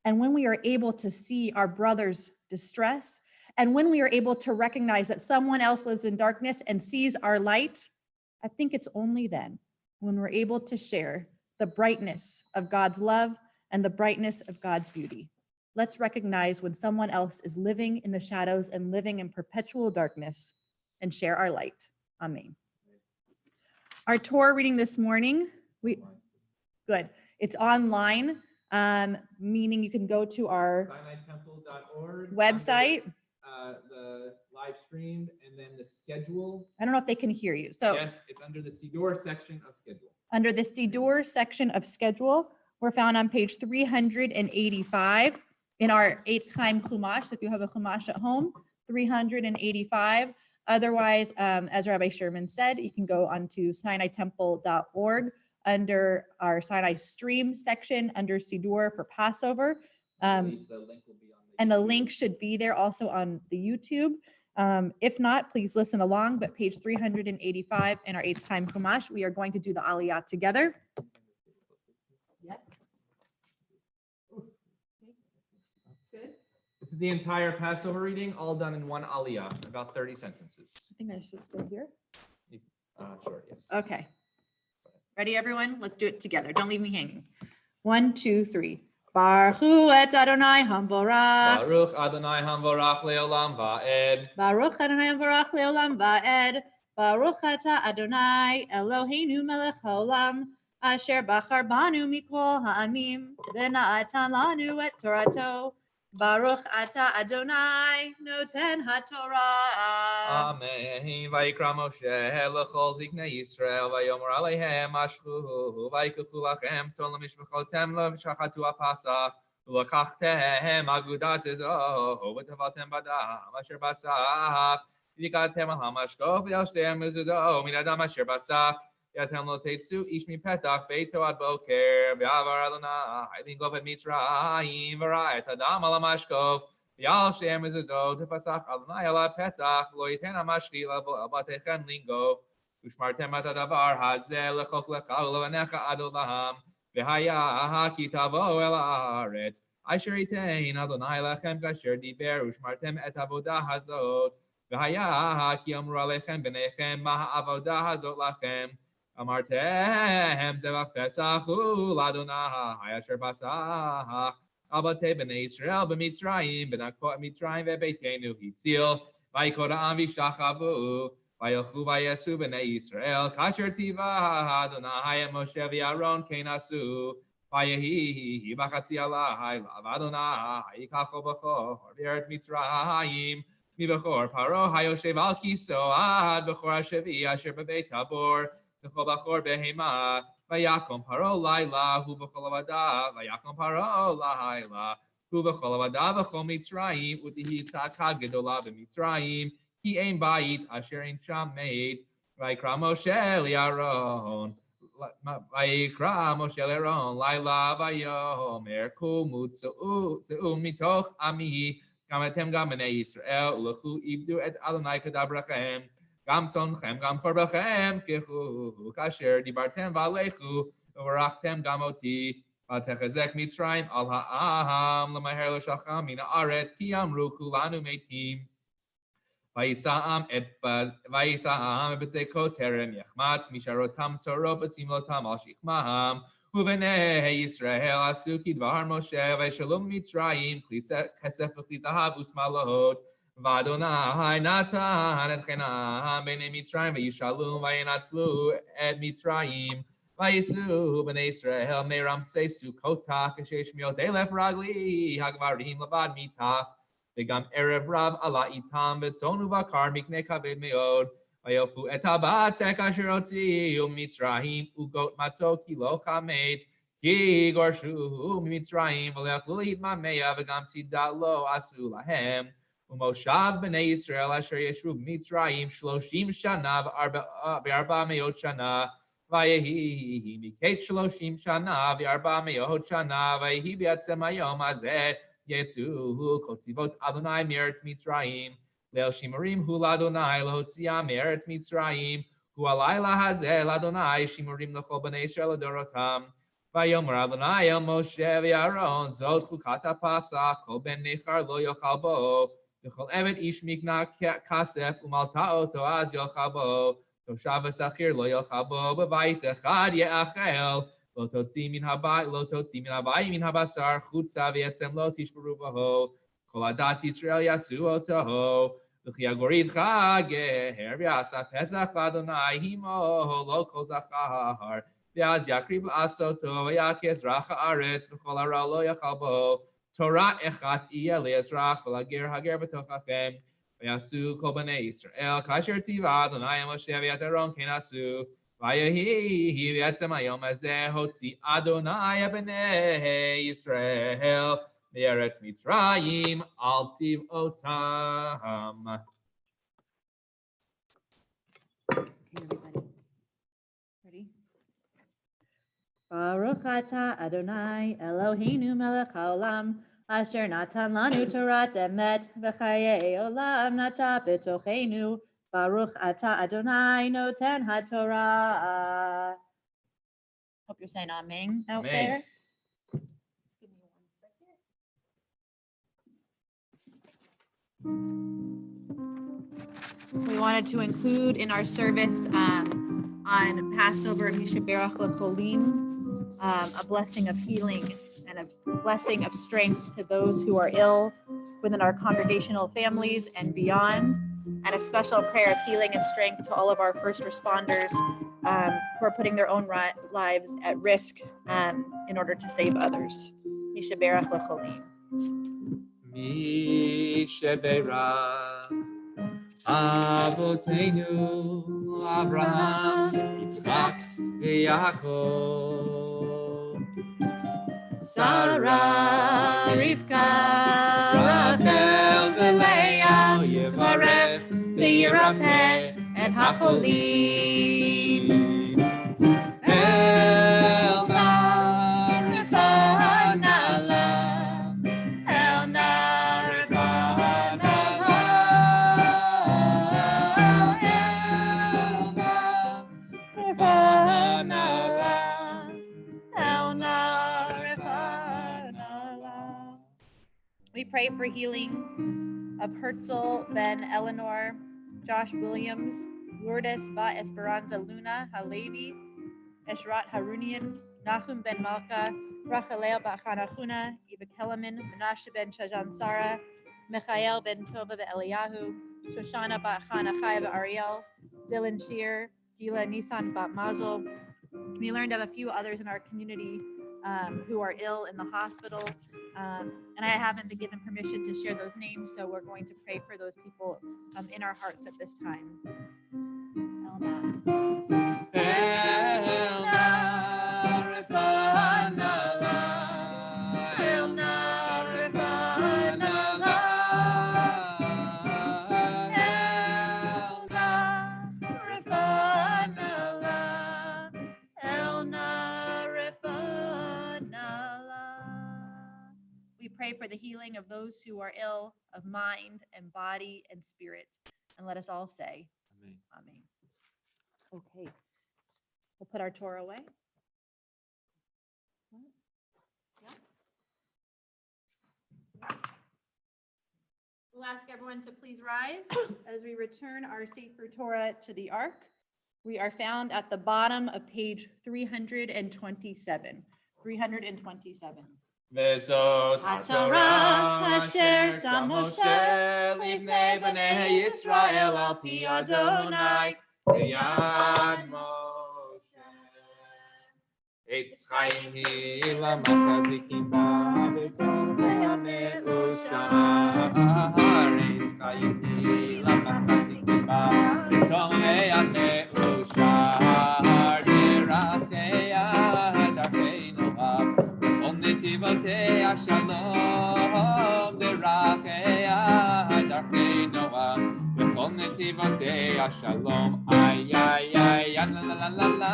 And when we are able to see our brother's distress, and when we are able to recognize that someone else lives in darkness and sees our light, I think it's only then when we're able to share the brightness of God's love and the brightness of God's beauty. Let's recognize when someone else is living in the shadows and living in perpetual darkness and share our light. Amen. Our Torah reading this morning, it's online, meaning you can go to our SinaiTemple.org website. The live stream, and then the schedule. I don't know if they can hear you. So yes, it's under the Siddur section of schedule. Under the Siddur section of schedule, we're found on page 385 in our Eitz Chaim Chumash. So if you have a Chumash at home, 385. Otherwise, as Rabbi Sherman said, you can go onto SinaiTemple.org under our Sinai stream section under Siddur for Passover. The link will be on And the link should be there also on the YouTube. If not, please listen along, but page 385 in our Eitz Chaim Chumash, we are going to do the Aliyah together. Yes. Good. This is the entire Passover reading, all done in one Aliyah, about 30 sentences. I think I should stay here. Sure, yes. Okay. Ready, everyone? Let's do it together. Don't leave me hanging. 1, 2, 3. Baruch hu et Adonai hamvorach. Baruch Adonai hamvorach leolam va'ed. Baruch Adonai hamvorach leolam va'ed. Baruch ata Adonai Eloheinu melech haolam asher bachar banu mikol ha'amim v'na'atan lanu et Torato. Baruch ata Adonai noten haTorah. Amen. Vayikra Moshe lechol ziknei Yisrael vayomer aleihem ashchu vayikuchu lachem solam mishpachotem lo v'shachatu apasach v'lakachtem agudat ezo v'tavatem badam asher basach v'yikatem al hamashkof v'yashtem mezudo min adam asher basach yatem lo teitzu ish mipetach beito ad boker v'avar Adonai lingov et Mitzrayim v'ra'et adam al hamashkof Yal Shem is a dog to Pasach Adonai ala petach lo yiten amashri labatechem lingo ushmartem at adavar hazel lechok lecha ulevanecha adolam v'haya ki tavo el haaretz asher yitein Adonai lechem kasher diber ushmartem et avodah hazot v'haya ki amru alechem b'nechem ma ha'avodah hazot lachem amartem zevach pesach ul Adonai asher pasach Abate b'nei Yisrael b'Mitzrayim b'nakot Mitzrayim ve'beitenu hitzil vayikod ha'am v'yishtachavu vayelchu vayesu b'nei Yisrael kasher tiva Adonai et Moshe v'Aaron kenasu vayehi b'chatzi alai lav Adonai yikacho b'chor v'eretz Mitzrayim מבכור פרעה היושב על כיסאו עד בכור השבי אשר בבית טבור וכל בכור בהמה ויקום פרעה לילה הוא בכל עבדיו ויקום פרעה לילה הוא בכל עבדיו וכל מצרים ותהי צעקה גדולה במצרים כי אין בית אשר אין שם מת ויקרא משה לאהרון לילה ויאמר קומו צאו מתוך עמי גם אתם גם בני ישראל, ולכו עבדו את אדוני כדברכם, גם שונאכם, גם קורבכם, קחו, כאשר דיברתם והלכו, וברכתם גם אותי, ותחזק מצרים על העם, למהר לשלחם מן הארץ, כי אמרו כולנו מתים. ויישא העם את בצקו טרם יחמץ, משארותם שרו בשמלותם על שכמם, ובני ישראל עשו כדבר משה וישלום מצרים כסף וכלי זהב ושמלות ואדוני נתן את חינם בני מצרים וישאלום וינצלו את מצרים וייסעו בני ישראל מרמסי סוכותה כ600,000 רגלי הגברים לבד מתח וגם ערב רב עלה איתם וצאן ובקר מקנה כבד מאוד וילפו את הבצק אשר הוציאו ממצרים וגות מצות כי לא חמץ כי גורשו ממצרים ולא יכלו להתממע וגם צידה לא עשו להם ומושב בני ישראל אשר ישבו במצרים 30 שנה ו400 שנה ויהי מקץ 30 שנה ו400 שנה ויהי בעצם היום הזה יצאו כל צבאות אדוני מארץ מצרים ליל שימורים הוא לאדוני להוציאה מארץ מצרים הוא הלילה הזה לאדוני שימורים לכל בני ישראל לדורותם ויאמר אדוני אל משה ואהרון זאת חוקת הפסח כל בן נכר לא יאכל בו וכל עבד איש מקנה כסף ומלטה אותו אז יאכל בו תושב ושכיר לא יאכל בו בבית אחד יאכל לא תוציא מן הבית מן הבשר חוצה ועצם לא תשברו בו כל עדת ישראל יעשו אותו וכי יגור איתך גר ויעשה פסח לאדוני עמו לא כל זכר ואז יקריב לעשותו ויעקץ רך הארץ וכל הרע לא יאכל בו תורה אחת יהיה לאזרח ולגר הגר בתוככם ויעשו כל בני ישראל כאשר ציווה אדוני משה ואת אהרון כן עשו ויהי בעצם היום הזה הוציא אדוני את בני ישראל מארץ מצרים על צבאותם. Ready? Baruch atah Adonai Eloheinu melech haolam asher natan lanu Torat emet v'chayei olam nata b'tocheinu Baruch atah Adonai noten haTorah. Hope you're saying amen out Amen. there. Give me 1 second. We wanted to include in our service on Passover Mishaberach Lecholim a blessing of healing and a blessing of strength to those who are ill within our congregational families and beyond, and a special prayer of healing and strength to all of our first responders who are putting their own lives at risk in order to save others. Mishaberach Lecholim. Mishaberach Avotenu Abraham Yitzchak v'Yaakov Sarah, Rivka, Rachel v'Leah Yevarech v'Yirapeh et hacholim. El Na'Refanala, El Na'Refanala, El Na'Refanala, El Na'Refanala. We pray for healing of Herzl Ben Eleanor, Josh Williams, Lourdes Ba Esperanza Luna Halevi, Eshrat Harunian, Nahum Ben Malka, Rachalel bat Chanachuna, Eva Keleman, Menashe ben Shajan Sarah, Michael ben Tova Eliyahu, Shoshana bat Chanachaya Ariel, Dylan Shear, Gila Nisan bat Mazel. We learned of a few others in our community who are ill in the hospital. And I haven't been given permission to share those names, so we're going to pray for those people in our hearts at this time. We pray for the healing of those who are ill of mind and body and spirit. And let us all say, Amen. Amen. Okay. We'll put our Torah away. Yeah. We'll ask everyone to please rise as we return our Sefer Torah to the Ark. We are found at the bottom of page 327. 327. Vezot HaTorah asher sam Moshe Livnei bnei Yisrael al pi Adonai b'yad Moshe. Eitz chaim hi lamachazikim ba b'tov ve'yameru shar. Eitz chaim hi lamachazikim ba b'tov ve'yameru shar. Derachei darchei noam Netivotei Shalom, Derachei Darchei Noam, V'chol Netivotei Shalom. Ay ay ay, la la la la la,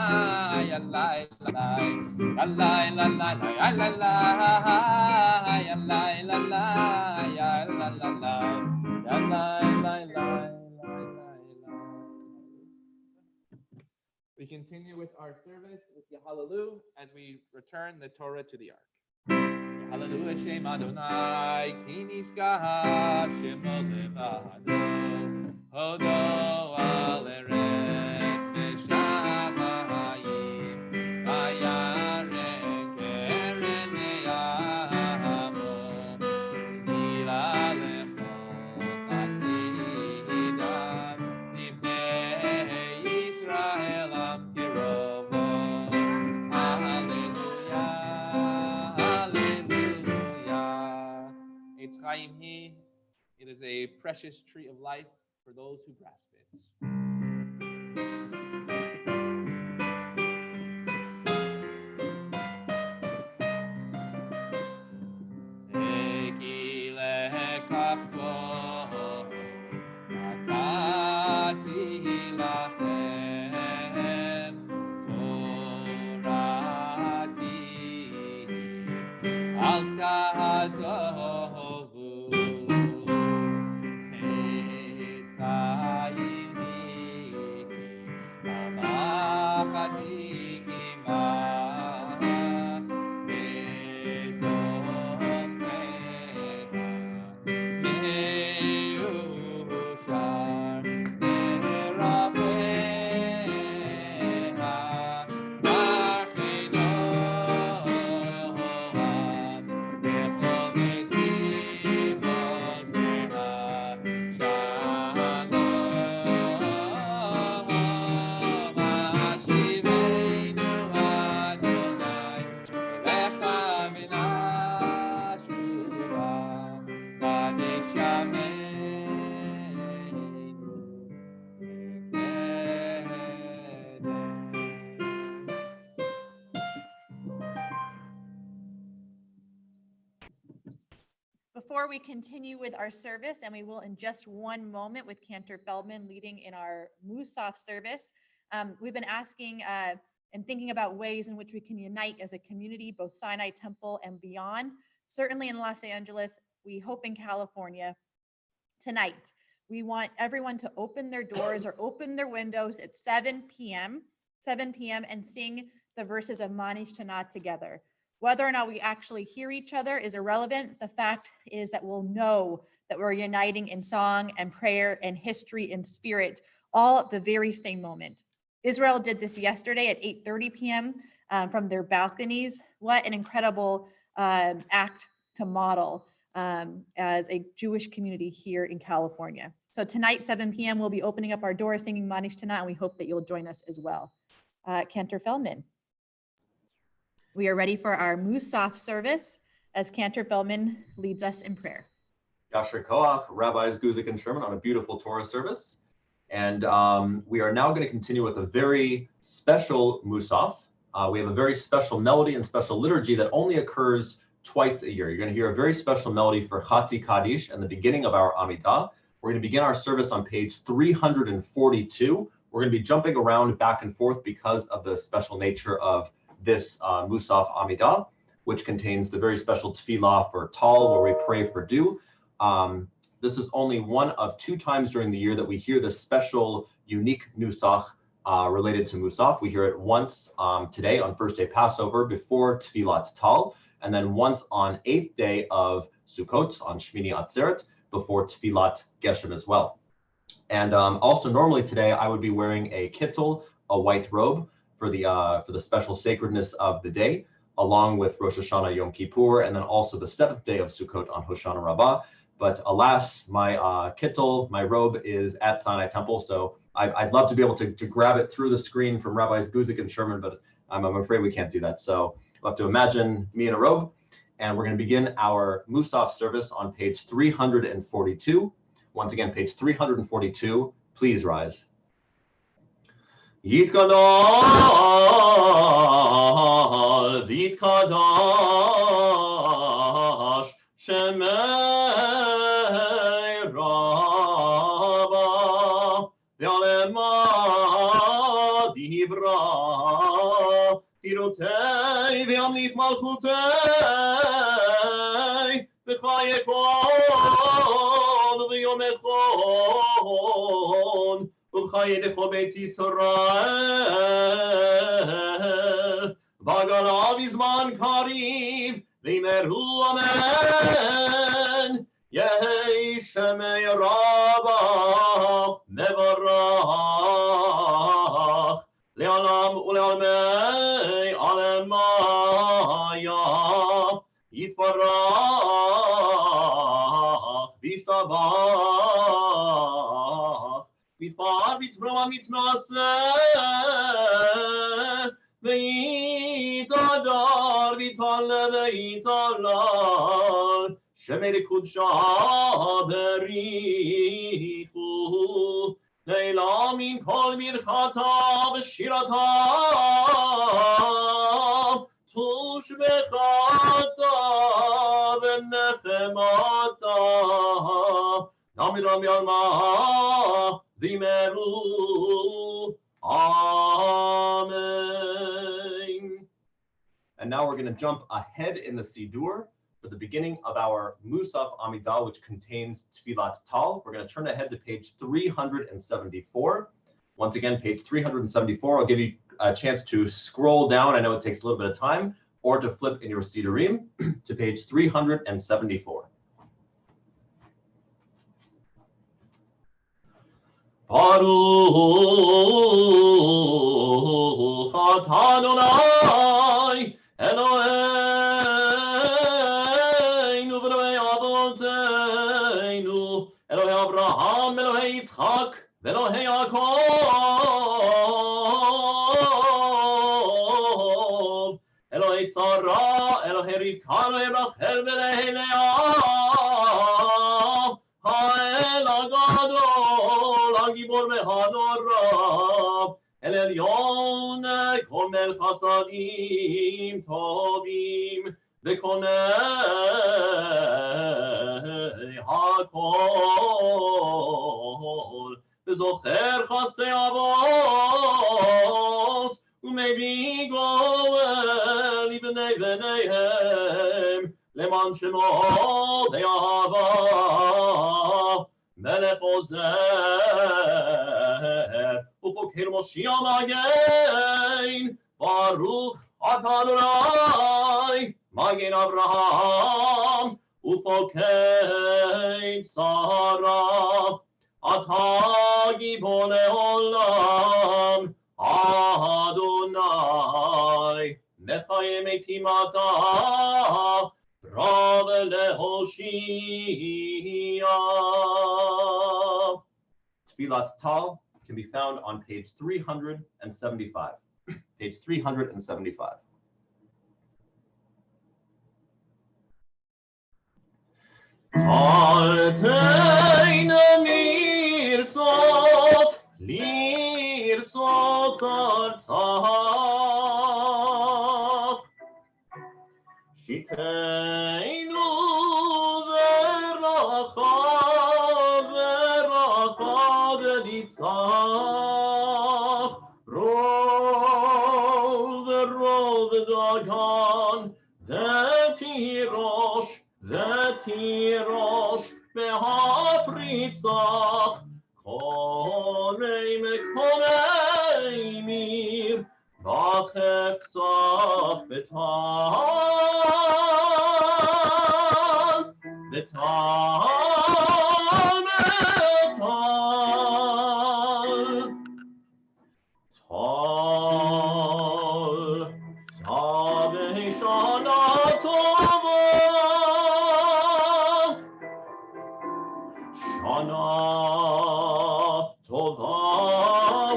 ya la la la, la la la la, ya la la, ya la la la, ya la la la, ya la la la. We continue with our service with Hallel as we return the Torah to the Ark. Hallel et Shema Adonai, ki niskav shemo levado, hodo al eret v'shamayim, vayarek keren yamo, hila lecho chasidam, nivnei Yisrael am tirovo. Hallelujah, hallelujah. Eitz chaim hi. It is a precious tree of life for those who grasp it. Eki lekach tov, natati lachem, Torati, al tazovu, Eitz chaim hi, amachazikim ba, meushar, derafeha, darchei noam, b'chol netivoteha, shalom, hashivenu Adonai, elecha min hashua, kadesh yameinu Before we continue with our service, and we will in just one moment with Cantor Feldman leading in our Musaf service, we've been asking and thinking about ways in which we can unite as a community, both Sinai Temple and beyond. Certainly in Los Angeles, we hope in California. Tonight, we want everyone to open their doors or open their windows at 7 p.m. and sing the verses of Manish Tanat together. Whether or not we actually hear each other is irrelevant. The fact is that we'll know that we're uniting in song and prayer and history and spirit, all at the very same moment. Israel did this yesterday at 8:30 p.m. From their balconies. what an incredible act to model as a Jewish community here in California. So tonight, 7 p.m., we'll be opening up our doors, singing Manish Tana, and we hope that you'll join us as well. Cantor Feldman. We are ready for our Musaf service as Cantor Feldman leads us in prayer. Yasher Koach, Rabbis Guzik and Sherman on a beautiful Torah service. And we are now going to continue with a very special Musaf. We have a very special melody and special liturgy that only occurs twice a year. You're going to hear a very special melody for Guzik Kaddish and the beginning of our Amidah. We're going to begin our service on page 342. We're going to be jumping around back and forth because of the special nature of this Musaf Amida, which contains the very special tefillah for Tal, where we pray for dew. This is only one of 2 times during the year that we hear this special, unique nusach related to Musaf. We hear it once today on first day Passover before Tefillat Tal, and then once on 8th day of Sukkot on Shmini Atzeret before Tefillat Geshem as well. And also normally today I would be wearing a kittel, a white robe for the special sacredness of the day, along with Rosh Hashanah Yom Kippur, and then also the 7th day of Sukkot on Hoshana Rabbah. But alas, my kittel, my robe is at Sinai Temple, so I'd love to be able to grab it through the screen from Rabbis Guzik and Sherman, but I'm afraid we can't do that. So we'll have to imagine me in a robe, and we're going to begin our Musaf service on page 342. Once again, page 342. Please rise. Yitkadal, Yitkadash, Shemei Rabba, V'alema Dibra, Tirotei V'amlich Malchutei, V'chayekon V'yomechon, V'chayedecho Beit Yisrael, V'agalav Yizman Kariv, V'yimeru Amen. Yehi Shemei Rabba Mevarach Le'alam U'le'almei Alemaya Yitbarach V'ishtabach V'itfar V'itbroma Mitnaseh V'yitadar V'yitale V'yitalal Shemei Kudsha Berichu Leila Min Kol Mirchata V'shirata Tush Bechata V'nechemata Namiram Yalma V'yimeru Amen. And now we're going to jump ahead in the Sidur for the beginning of our Musaf Amida, which contains Tefillat Tal. We're going to turn ahead to page 374. Once again, page 374. I'll give you a chance to scroll down. I know it takes a little bit of time, or to flip in your Sidurim to page 374. Baruch atah Adonai Eloheinu v'Elokei avoteinu Elokei Avraham Elokei Yitzchak v'Elokei Yaakov Elokei Sarah Elokei Rivka Elokei Rachel v'Elokei Leah Ha'el HaGadol HaGibor v'Hadorah El Elyon Komel Chasadim Tovim V'Konei HaKol V'Zocher Chastei Avot U'Mevi Goel Ibnei B'neihem Leman Shemo Be'ahava Melech Ozer U'Choker Moshiach Magen Baruch atah Adonai Magen Avraham U'Choker Sarah Atah Gibor Le'olam Adonai לחיי מתים אתה, רב להושיע. Tefillat Tal can be found on page 375. Page 375. Talteina nirtzot, lirtzot artzach. Shiteinu veracha, veracha v'nitzach. Rov, rov dagan, v'tirosh, v'tirosh v'hafritzach. Konei mekonei mir, v'cheftzach v'tal, v'tal, v'tal. Tal, Savei Shana Tova, Shana Tova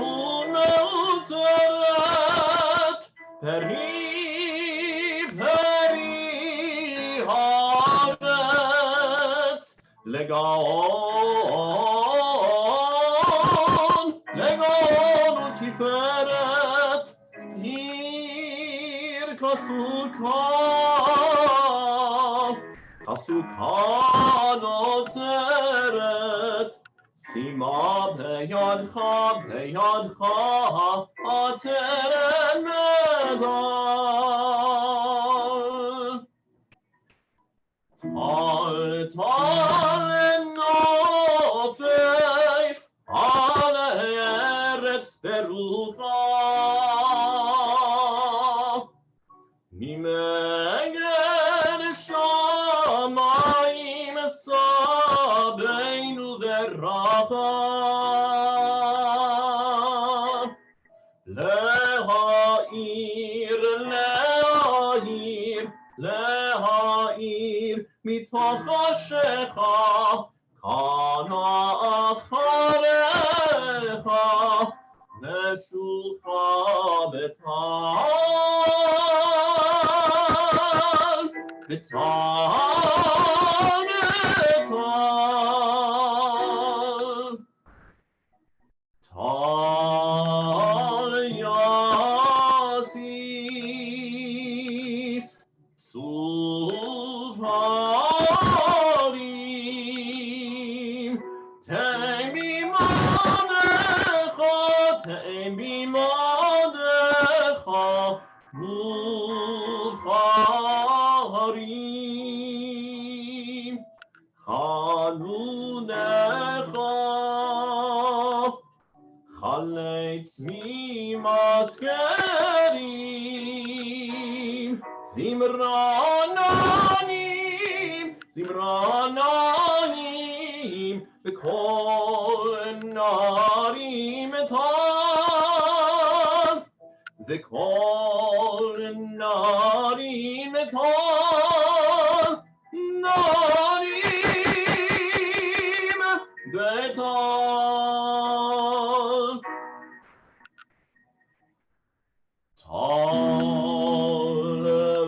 u'meuteret, peri, peri haaretz, legaon, legaon u'tiferet, hir kasuka, kasuka noteret, sima beyadcha, beyadcha, ateret medal. Tal, tal enofeif, ale eretz berucha. Mimegen shamayim sabeinu veracha. Lehair, lehair, lehair, mitoch hashecha, kana acharecha, neshucha betal, betal, betal. Tal yasis, suv harim, te'emi madecha, te'emi madecha, mudcharim, chanunecha. Chaletz mimaskerim, zimrananim, zimrananim, v'kol narim etan, v'kol narim etan, narim betan. Tal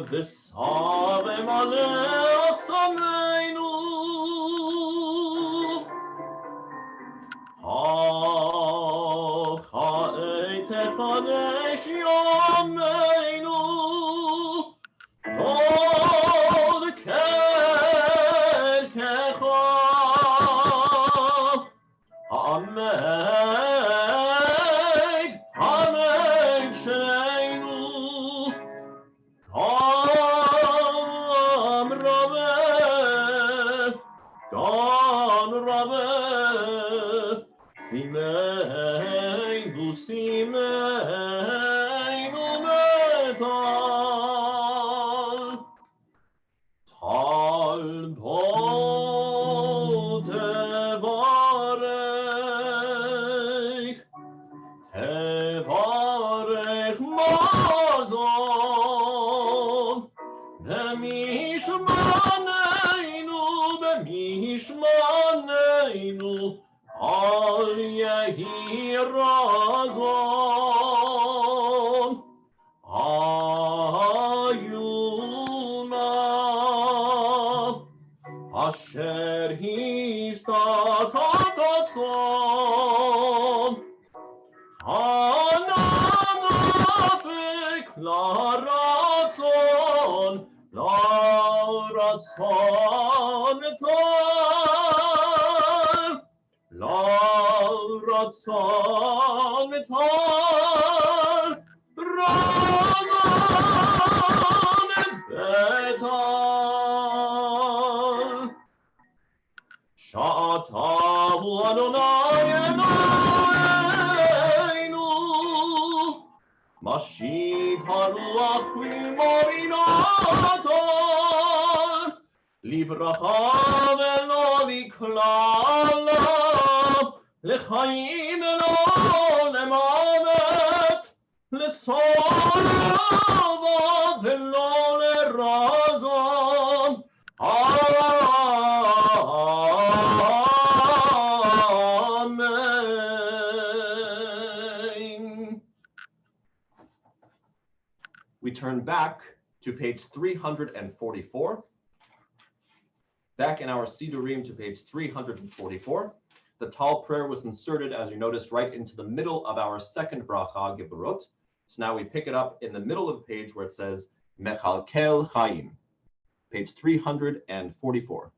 v'save malech sameinu, ha'et echadesh yameinu, od kerkecha, ha'amed, ha'amed sheinu, Gam Rabbe, Gam Rabbe, Simeinu, Simeinu metal, Tal bo tevarech mazon, משמענו על יהי רזון איומה אשר השתקעת צאן הנדפק לרצון טל לרצון טל רזון בטל שעתיו אדוני אלוהינו משיב הרוח ממורינתו לברכה ולא לקללה לחיים ולא למוות לשובע ולא לרזון Amen. We turn back to page 344. Back in our Sidurim to page 344. The Tal prayer was inserted, as you noticed, right into the middle of our second bracha, Geburot. So now we pick it up in the middle of the page where it says, Mechalkel Chaim, page 344.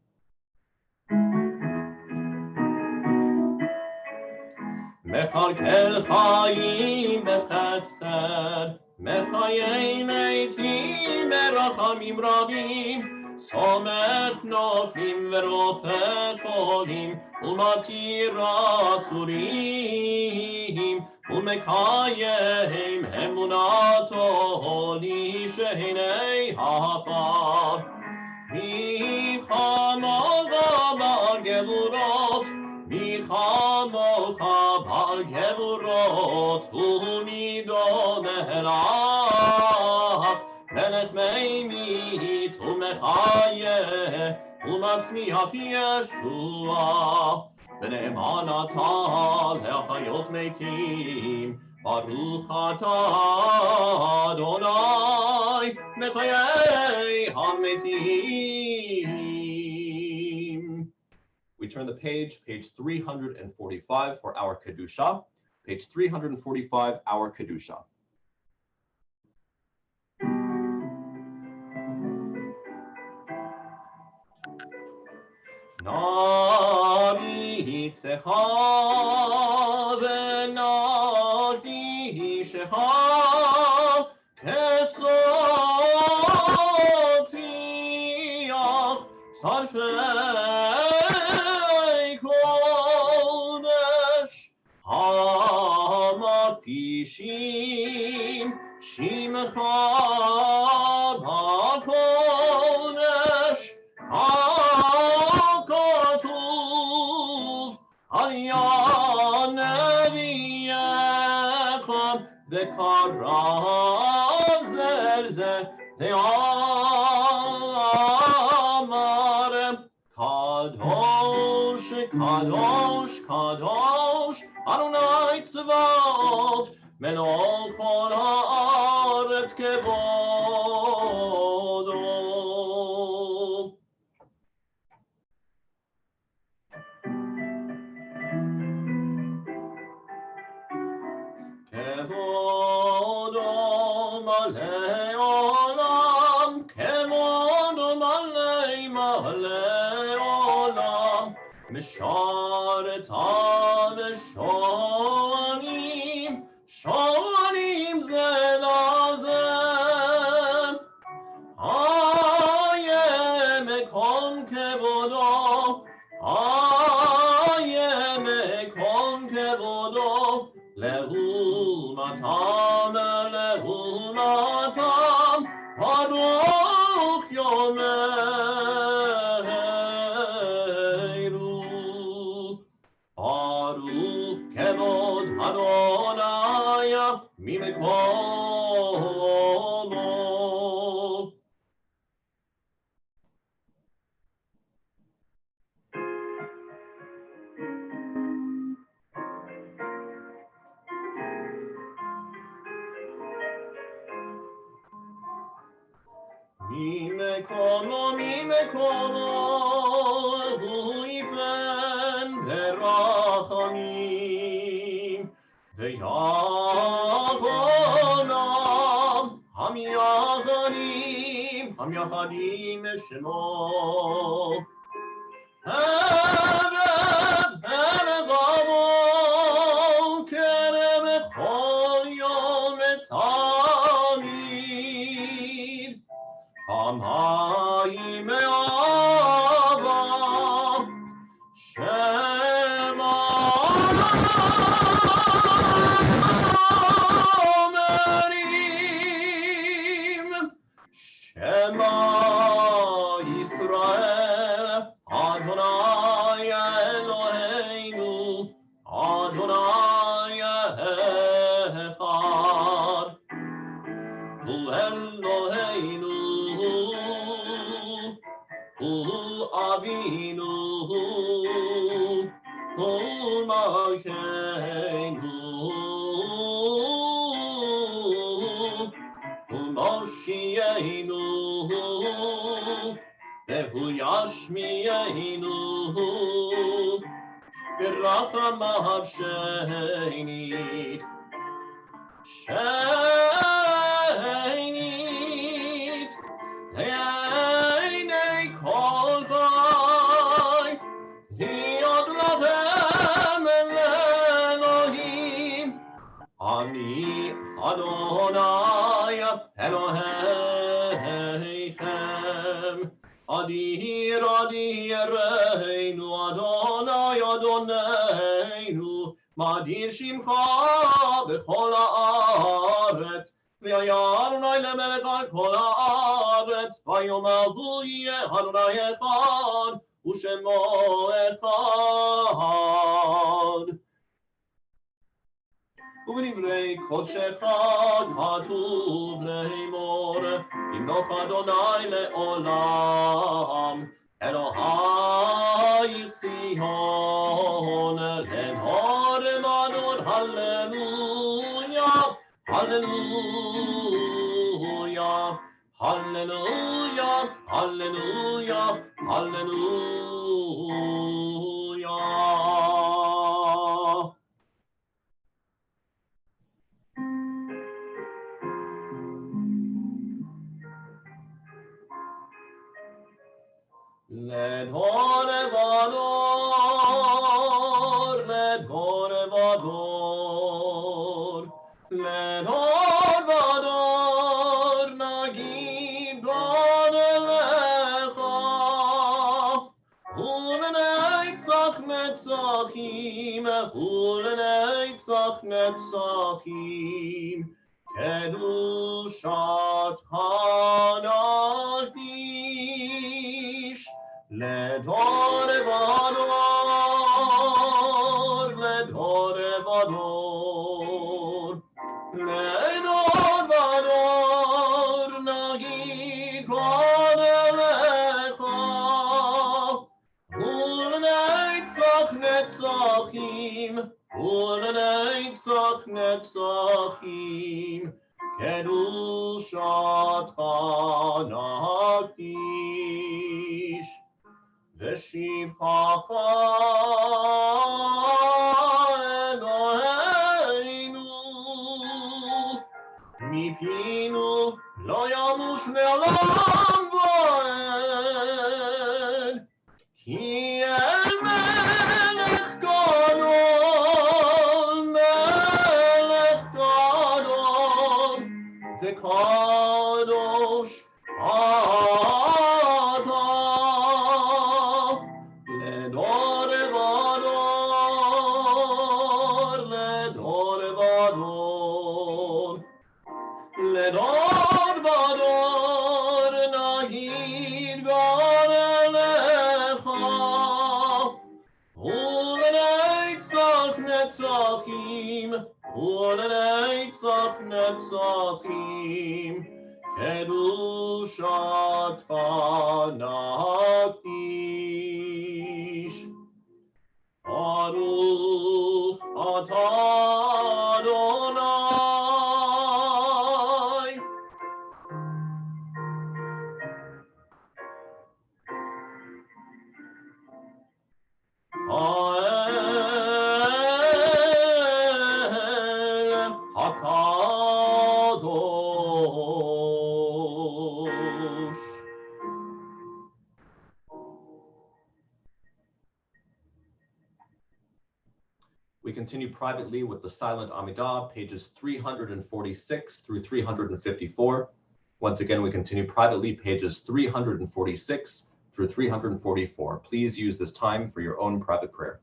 Mechalkel Chaim bechesed, Mechayei meitim berachamim rabim, Somech noflim verofech cholim, Umatir asurim, Umekayem emunato lishenei hafar. Michamocha bar geburot, Michamocha bar geburot, Unidon elach, Melech meimit umechayeh, Umatzmiach Yeshua, V'ne'emanata le'achayot meitim, Baruch atah Adonai, mechayei hametim. We turn the page 345 for our Kedusha. Page 345, our Kedusha. Naritzecha v'nadishecha kesotiach sarfei kodesh hamakdishim shimcha b'kodesh Kadosh, Kadosh, Kadosh, Adonai Tzvaot, Melech kol haaretz kevodo. Kevodo malei olam, kevodo malei olam, misharetav shonim, shonim ze lazem, hayem ekom kevodo, hayem ekom kevodo, Lehumatam, lehumatam, Baruch Yomeru, Baruch Kevod Adonai, Mimekomo. מקומו ממקומו הוא יפן ברחמים ויחונם המייחדים שמו ערב הבוקר בכל יום תמיד פעמיים מאהבה שמא אומרים שמא ישראל אדוני אלוהינו אדוני אחד הוא אלוהינו הוא אבינו הוא מלכנו הוא מושיענו והוא ישמיענו ברחמיו שנית לעיני כל חי להיות לכם לאלוהים אני אדוני אלוהיכם אדיר אדירנו אדוני אדוננו מדיר שמך בכל הארץ ויהיה אדוני למלך על כל הארץ ויאמרו יהיה אדוני אחד ושמו אחד ובדברי קודשך כתוב לאמור ימלוך אדוני לעולם אלוהיך ציון לדור ודור הללויה הללויה הללויה הללויה הללויה לדור ודור לדור ודור לדור ודור נגיד בלד אליך ולנצח נצחים ולנצח נצחים קדושתך נקדיש לדור ודור לדור ודור לדור ודור נגיד בלד אליך ולנצח נצחים ולנצח נצחים קדושתך נקדיש ושבחך אלוהינו מפינו לא ימוש מעולם ועד כי אל מלך גדול מלך גדול וקדוש אתה לדור ודור לדור ודור לדור ודור נגיד גר אליך ולנצח נצחים ולנצח נצחים קדושתך נקדיש ברוך אתה אדוני We continue privately with the silent Amida, pages 346 through 354. Once again, we continue privately, pages 346 through 344. Please use this time for your own private prayer.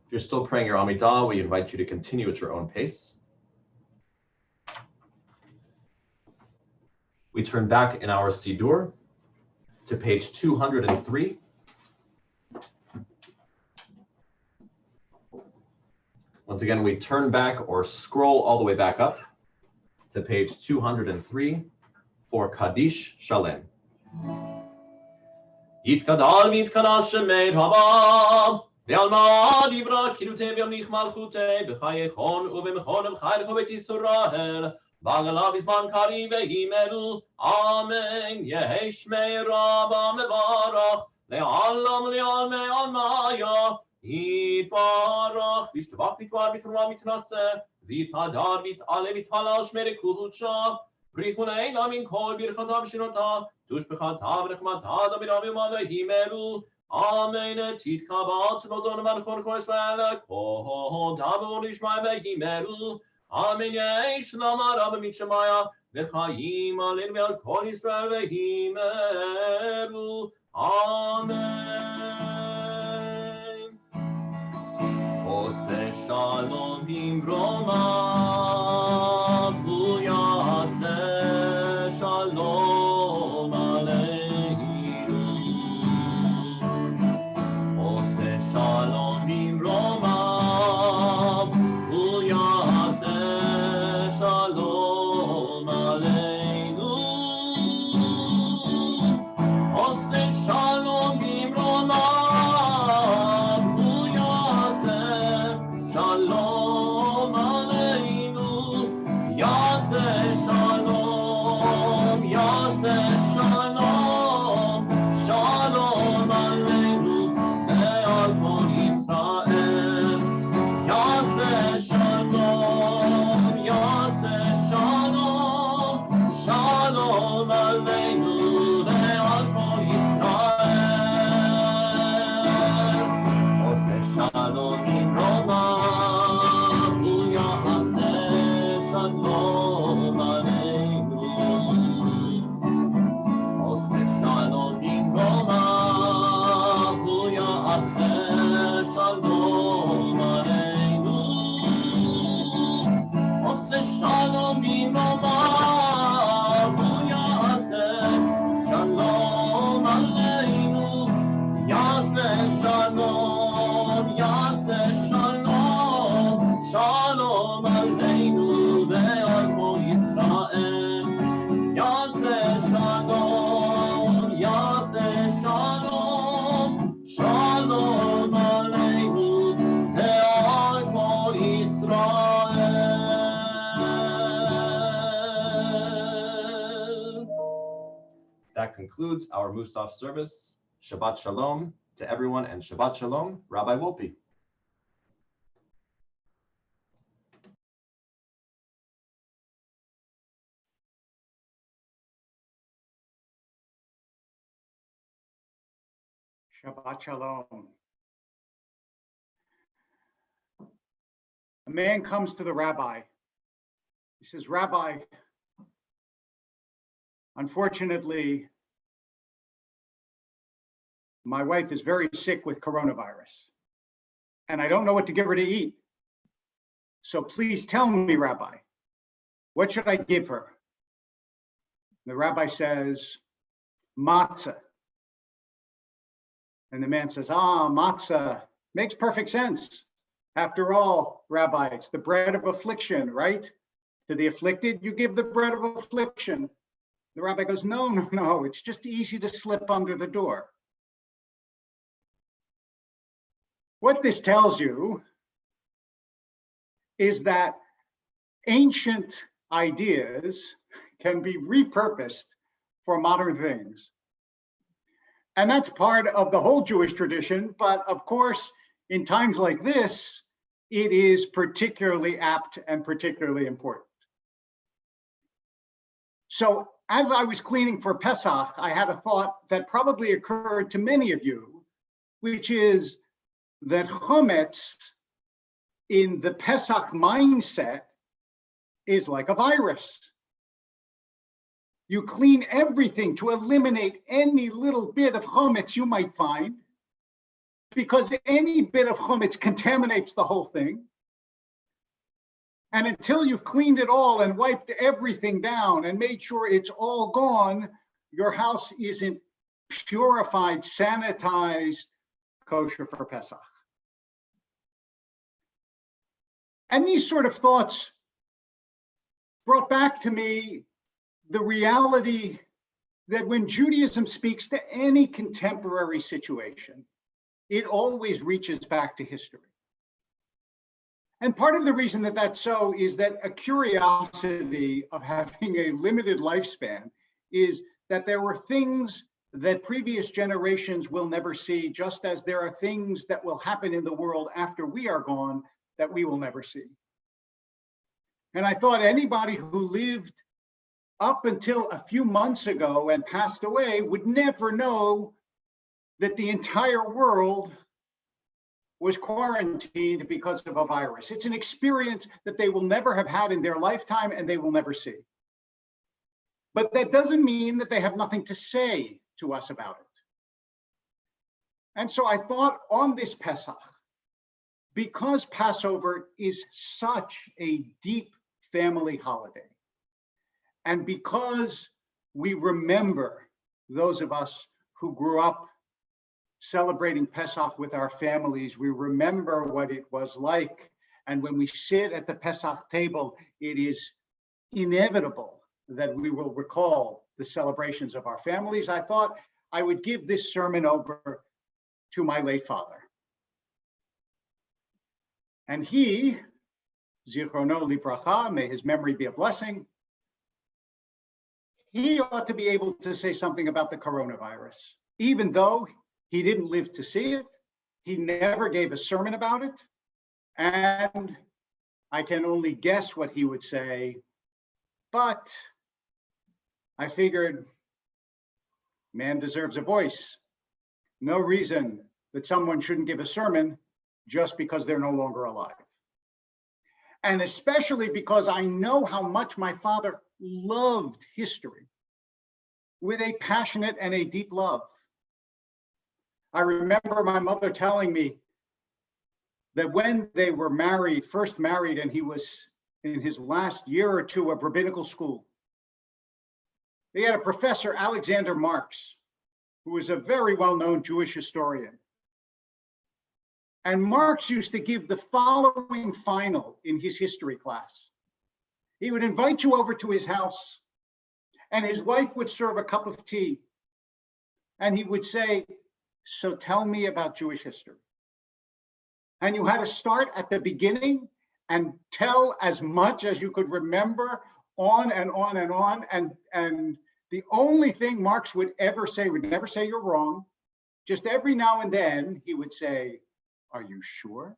If you're still praying your Amidah, we invite you to continue at your own pace. We turn back in our Siddur to page 203. Once again, we turn back or scroll all the way back up to page 203 for Kaddish Shalem. Yitkadal v'yitkadal shemei Rabba ve'alma divra kirutei v'yamlich malchutei b'chayechon u'v'mechon v'chayrecho b'et Yisrael v'agalav izman kari v'himeru Amen Yehi shmei Rabba mevarach le'alam le'almei almaya Yitbarach v'yishtabach v'yitvar v'yitruah v'yitnaseh v'yitadar v'yit'ale v'yithalal shmei rekuducha Brichunei lamin kol birchatav shinota tush bechatav rechmatav davidavim vehimeru Amen titkabal tzvodon v'nchon kol Yisrael kol davon ishmai vehimeru Amen yesh lamar rabbi mitshemaya v'chayim alin ve'al kol Yisrael vehimeru Amen Ose shalom bimroma Shalom Aleinu Ose Shalom Bimromav Uyaseh Shalom Aleinu Ose Shalom Bimromav Uyaseh Shalom Aleinu Yaseh Shalom Yaseh Shalom, Shalom Aleinu ve'al kol Yisrael. Yaseh Shalom, Yaseh Shalom, Shalom Aleinu ve'al kol Yisrael. Oseh Shalom bimromav u'yaseh Shalom Aleinu. Shalom bimromav u'yaseh shalom aleinu. Oseh shalom bimromav u'yaseh that concludes our Musaf service. Shabbat Shalom to everyone, and Shabbat Shalom, Rabbi Wolpe. Shabbat Shalom. A man comes to the rabbi. He says, Rabbi, unfortunately, my wife is very sick with coronavirus, and I don't know what to give her to eat. So please tell me, Rabbi, what should I give her? The rabbi says, matzah. And the man says, matzah makes perfect sense. After all, Rabbi, it's the bread of affliction, right? To the afflicted, you give the bread of affliction. The rabbi goes, no, it's just easy to slip under the door. What this tells you is that ancient ideas can be repurposed for modern things. And that's part of the whole Jewish tradition. But of course, in times like this, it is particularly apt and particularly important. So as I was cleaning for Pesach, I had a thought that probably occurred to many of you, which is that chometz in the Pesach mindset is like a virus. You clean everything to eliminate any little bit of chometz you might find, because any bit of chometz contaminates the whole thing. And until you've cleaned it all and wiped everything down and made sure it's all gone, your house isn't purified, sanitized, kosher for Pesach. And these sort of thoughts brought back to me the reality that when Judaism speaks to any contemporary situation, it always reaches back to history. And part of the reason that that's so is that a curiosity of having a limited lifespan is that there were things that previous generations will never see, just as there are things that will happen in the world after we are gone that we will never see. And I thought anybody who lived up until a few months ago and passed away would never know that the entire world was quarantined because of a virus. It's an experience that they will never have had in their lifetime and they will never see. But that doesn't mean that they have nothing to say to us about it. And so I thought on this Pesach, because Passover is such a deep family holiday, and because we remember those of us who grew up celebrating Pesach with our families, we remember what it was like. And when we sit at the Pesach table, it is inevitable that we will recall the celebrations of our families. I thought I would give this sermon over to my late father. And he, Zichrono Livracha, may his memory be a blessing, he ought to be able to say something about the coronavirus, even though he didn't live to see it. He never gave a sermon about it. And I can only guess what he would say, but I figured man deserves a voice. No reason that someone shouldn't give a sermon just because they're no longer alive. And especially because I know how much my father loved history with a passionate and a deep love. I remember my mother telling me that when they were married, first married, and he was in his last year or two of rabbinical school, they had a professor, Alexander Marx, who was a very well-known Jewish historian. And Marx used to give the following final in his history class. He would invite you over to his house, and his wife would serve a cup of tea. And he would say, so tell me about Jewish history. And you had to start at the beginning and tell as much as you could remember on and on and on. And The only thing Marx would ever say, would never say you're wrong. Just every now and then he would say, are you sure?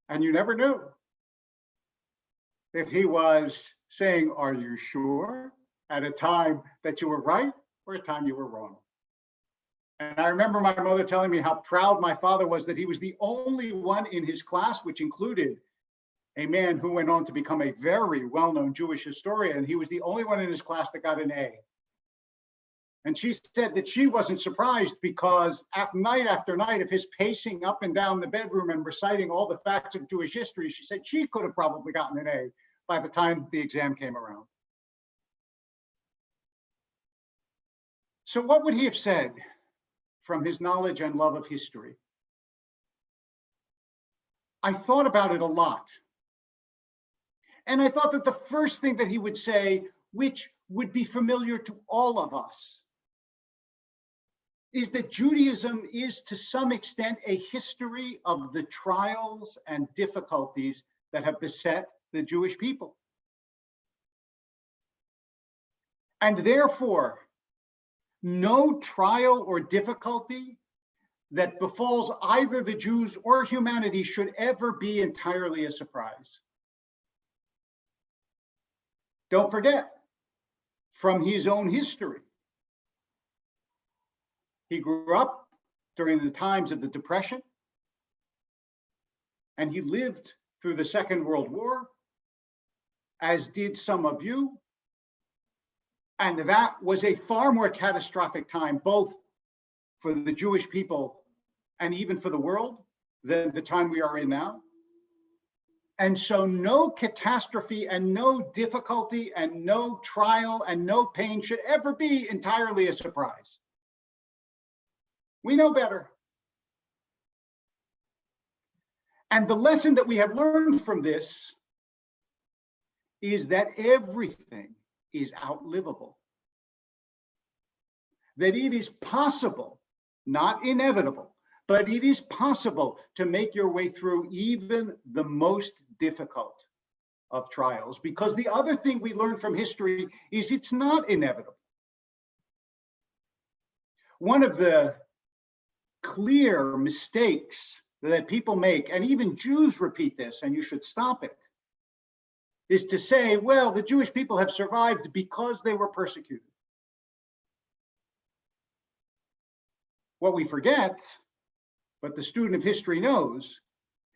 And you never knew if he was saying, are you sure, at a time that you were right or a time you were wrong. And I remember my mother telling me how proud my father was that he was the only one in his class, which included a man who went on to become a very well-known Jewish historian. He was the only one in his class that got an A. And she said that she wasn't surprised because night after night of his pacing up and down the bedroom and reciting all the facts of Jewish history, she said she could have probably gotten an A by the time the exam came around. So what would he have said from his knowledge and love of history? I thought about it a lot. And I thought that the first thing that he would say, which would be familiar to all of us, is that Judaism is to some extent a history of the trials and difficulties that have beset the Jewish people. And therefore, no trial or difficulty that befalls either the Jews or humanity should ever be entirely a surprise. Don't forget, from his own history, he grew up during the times of the Depression, and he lived through the Second World War, as did some of you. And that was a far more catastrophic time, both for the Jewish people and even for the world, than the time we are in now. And so no catastrophe and no difficulty and no trial and no pain should ever be entirely a surprise. We know better. And the lesson that we have learned from this is that everything is outlivable. That it is possible, not inevitable, but it is possible to make your way through even the most difficult of trials. Because the other thing we learn from history is it's not inevitable. One of the clear mistakes that people make, and even Jews repeat this, and you should stop it, is to say, well, the Jewish people have survived because they were persecuted. What we forget, but the student of history knows,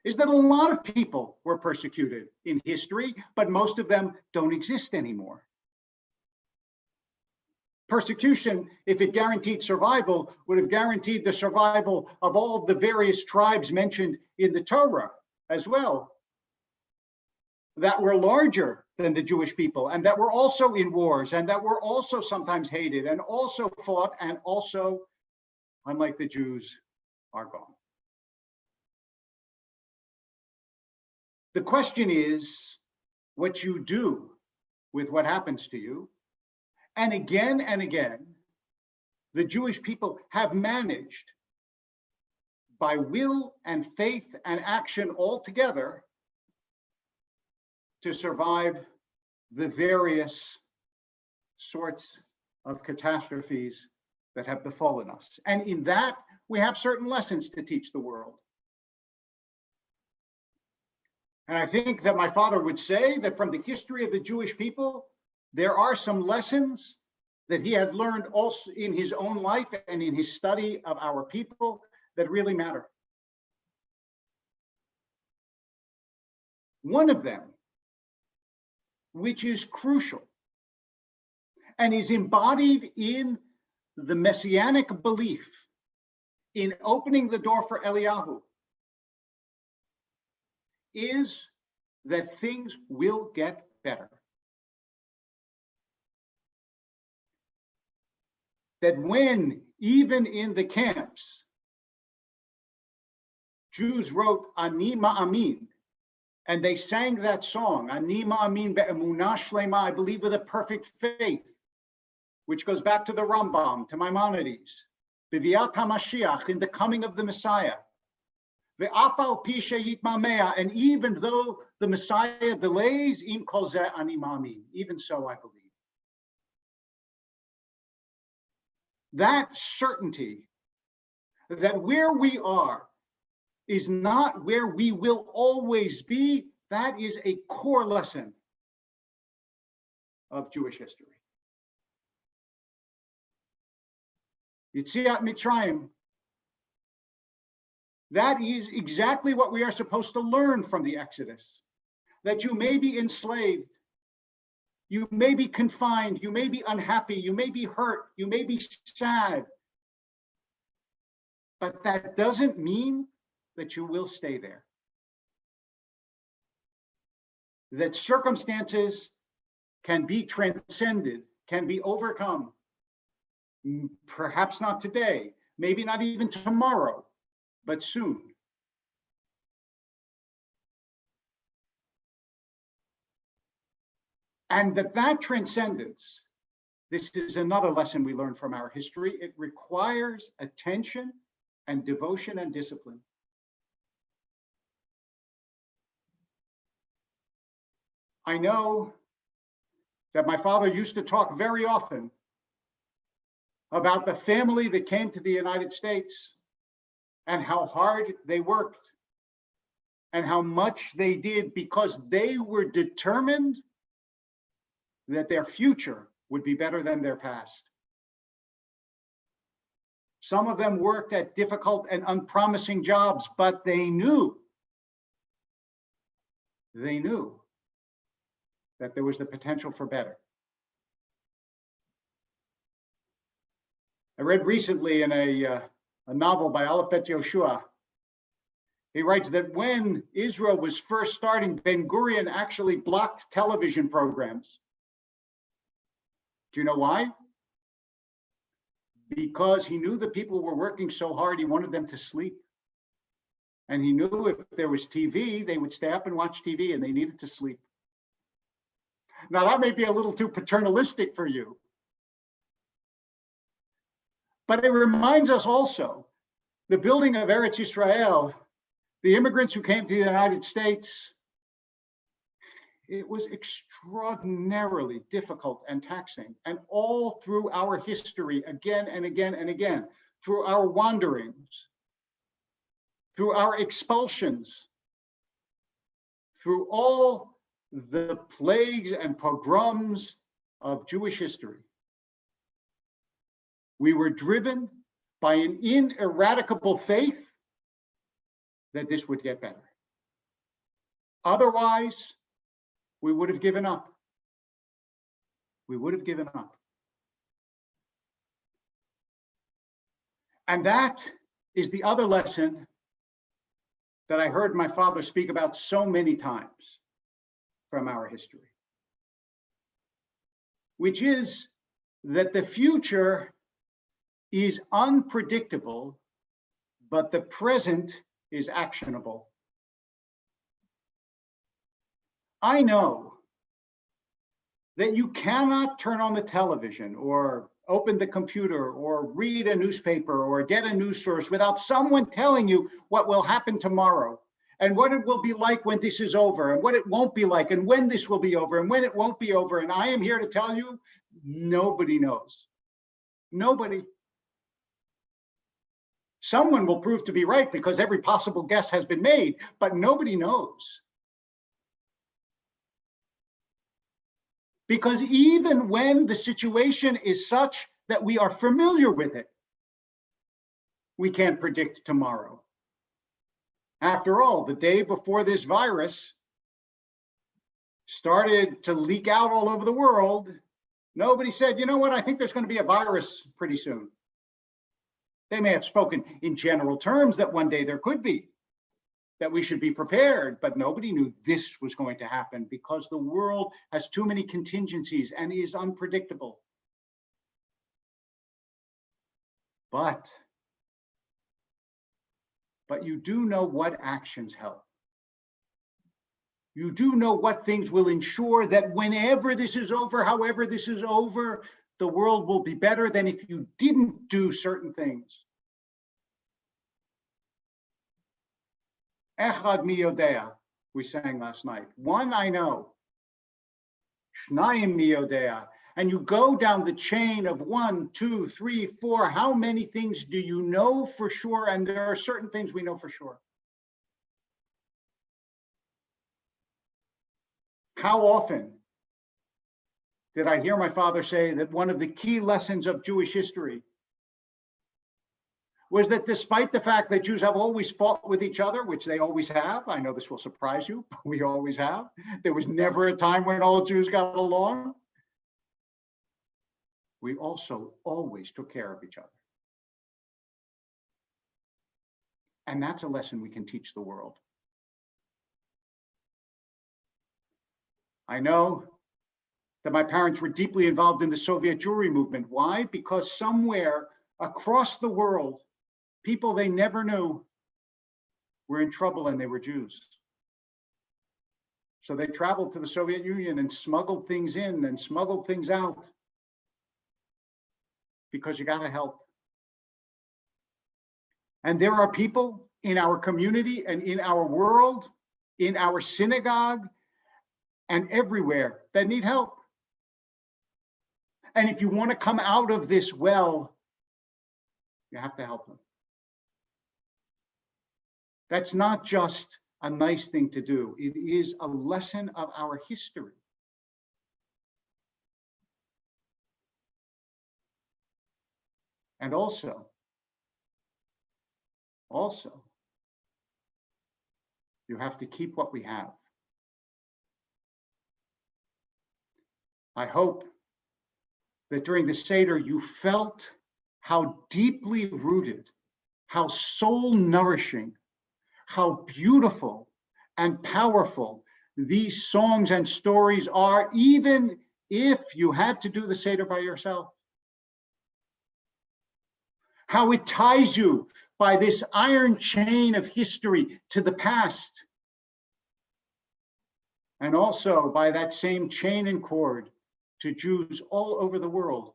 is that a lot of people were persecuted in history, but most of them don't exist anymore. Persecution, if it guaranteed survival, would have guaranteed the survival of all the various tribes mentioned in the Torah as well, that were larger than the Jewish people, and that were also in wars, and that were also sometimes hated, and also fought, and also, unlike the Jews, are gone. The question is what you do with what happens to you. And again, the Jewish people have managed, by will and faith and action all together, to survive the various sorts of catastrophes that have befallen us. And in that, we have certain lessons to teach the world. And I think that my father would say that from the history of the Jewish people, there are some lessons that he has learned also in his own life and in his study of our people that really matter. One of them, which is crucial and is embodied in the messianic belief in opening the door for Eliyahu, is that things will get better. That when, even in the camps, Jews wrote Ani Ma'amin, and they sang that song, Ani Ma'amin be'emunah shlema, I believe with a perfect faith, which goes back to the Rambam, to Maimonides, B'viat HaMashiach, in the coming of the Messiah, Ve'afal pi she'yitmamea, and even though the Messiah delays, im kol zeh ani ma'amin, even so I believe. that certainty that where we are is not where we will always be, that is a core lesson of Jewish history. Yetziat Mitzrayim, that is exactly what we are supposed to learn from the Exodus, that you may be enslaved, you may be confined, you may be unhappy, you may be hurt, you may be sad, but that doesn't mean that you will stay there. That circumstances can be transcended, can be overcome. Perhaps not today, maybe not even tomorrow, but soon. And that transcendence, this is another lesson we learn from our history, it requires attention and devotion and discipline. I know that my father used to talk very often about the family that came to the United States and how hard they worked and how much they did because they were determined that their future would be better than their past. Some of them worked at difficult and unpromising jobs, but they knew that there was the potential for better. I read recently in a novel by Aleph Bet Yoshua, he writes that when Israel was first starting, Ben-Gurion actually blocked television programs. Do you know why? Because he knew the people were working so hard, he wanted them to sleep. And he knew if there was TV, they would stay up and watch TV and they needed to sleep. Now that may be a little too paternalistic for you, but it reminds us also, the building of Eretz Yisrael, the immigrants who came to the United States, it was extraordinarily difficult and taxing. And all through our history, again and again and again, through our wanderings, through our expulsions, through all the plagues and pogroms of Jewish history, we were driven by an ineradicable faith that this would get better. Otherwise, we would have given up. We would have given up. And that is the other lesson that I heard my father speak about so many times from our history, which is that the future is unpredictable, but the present is actionable. I know that you cannot turn on the television or open the computer or read a newspaper or get a news source without someone telling you what will happen tomorrow and what it will be like when this is over and what it won't be like and when this will be over and when it won't be over. And I am here to tell you, nobody knows. Nobody. Someone will prove to be right because every possible guess has been made, but nobody knows. Because even when the situation is such that we are familiar with it, we can't predict tomorrow. After all, the day before this virus started to leak out all over the world, nobody said, you know what, I think there's going to be a virus pretty soon. They may have spoken in general terms that one day there could be, that we should be prepared, but nobody knew this was going to happen because the world has too many contingencies and is unpredictable. But you do know what actions help. You do know what things will ensure that whenever this is over, however this is over, the world will be better than if you didn't do certain things. Echad mi yodea, we sang last night. One I know. Shnayim mi yodea. and you go down the chain of 1, 2, 3, 4, how many things do you know for sure? And there are certain things we know for sure. How often did I hear my father say that one of the key lessons of Jewish history was that despite the fact that Jews have always fought with each other, which they always have, I know this will surprise you, but we always have. There was never a time when all Jews got along. We also always took care of each other. And that's a lesson we can teach the world. I know that my parents were deeply involved in the Soviet Jewry movement. Why? Because somewhere across the world, people they never knew were in trouble and they were Jews. So they traveled to the Soviet Union and smuggled things in and smuggled things out because you got to help. And there are people in our community and in our world, in our synagogue, and everywhere that need help. And if you want to come out of this well, you have to help them. That's not just a nice thing to do. It is a lesson of our history. And also, you have to keep what we have. I hope that during the Seder you felt how deeply rooted, how soul nourishing, how beautiful and powerful these songs and stories are, even if you had to do the Seder by yourself. How it ties you by this iron chain of history to the past. And also by that same chain and cord to Jews all over the world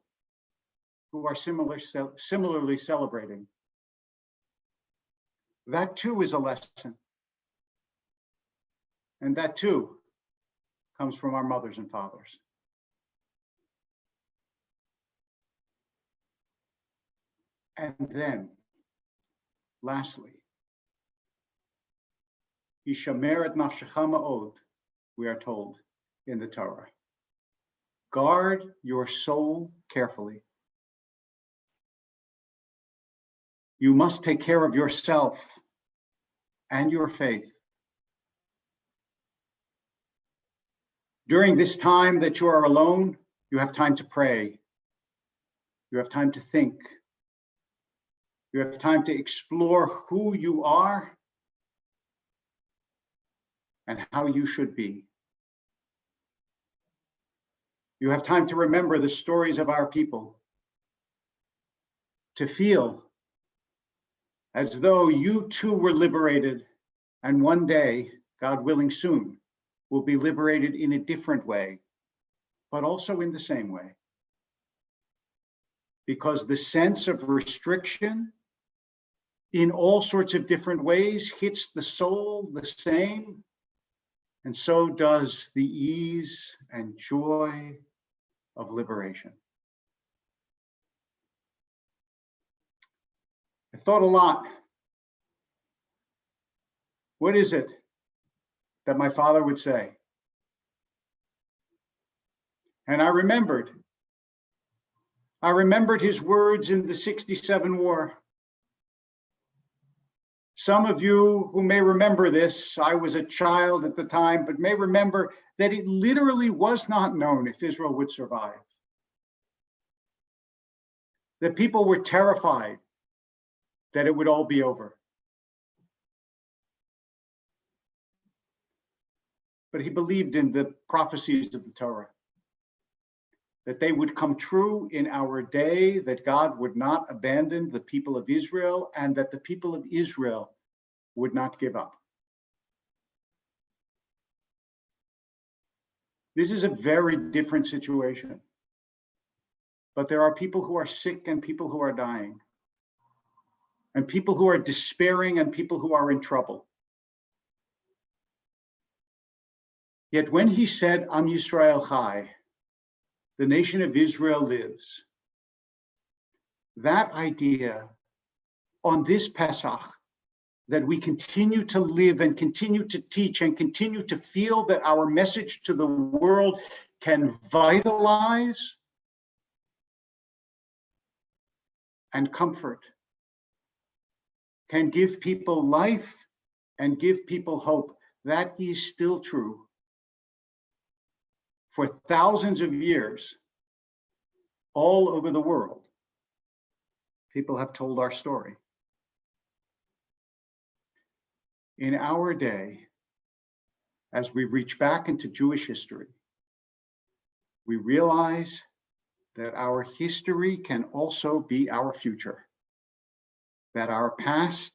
who are similarly celebrating. That too is a lesson. And that too comes from our mothers and fathers. And then, lastly, Yishamer et nafshecha ma'od, we are told in the Torah. Guard your soul carefully. You must take care of yourself and your faith. During this time that you are alone, you have time to pray. You have time to think. You have time to explore who you are and how you should be. You have time to remember the stories of our people, to feel as though you too were liberated, and one day, God willing soon, will be liberated in a different way, but also in the same way. Because the sense of restriction in all sorts of different ways hits the soul the same, and so does the ease and joy of liberation. I thought a lot. What is it that my father would say? And I remembered his words in the '67 war. Some of you who may remember this, I was a child at the time, but may remember that it literally was not known if Israel would survive. That people were terrified that it would all be over. But he believed in the prophecies of the Torah, that they would come true in our day, that God would not abandon the people of Israel, and that the people of Israel would not give up. This is a very different situation. But there are people who are sick and people who are dying, and people who are despairing and people who are in trouble. Yet when he said, Am Yisrael Chai, the nation of Israel lives. That idea on this Pesach, that we continue to live and continue to teach and continue to feel that our message to the world can vitalize and comfort, can give people life and give people hope. That is still true. For thousands of years, all over the world, people have told our story. In our day, as we reach back into Jewish history, we realize that our history can also be our future, that our past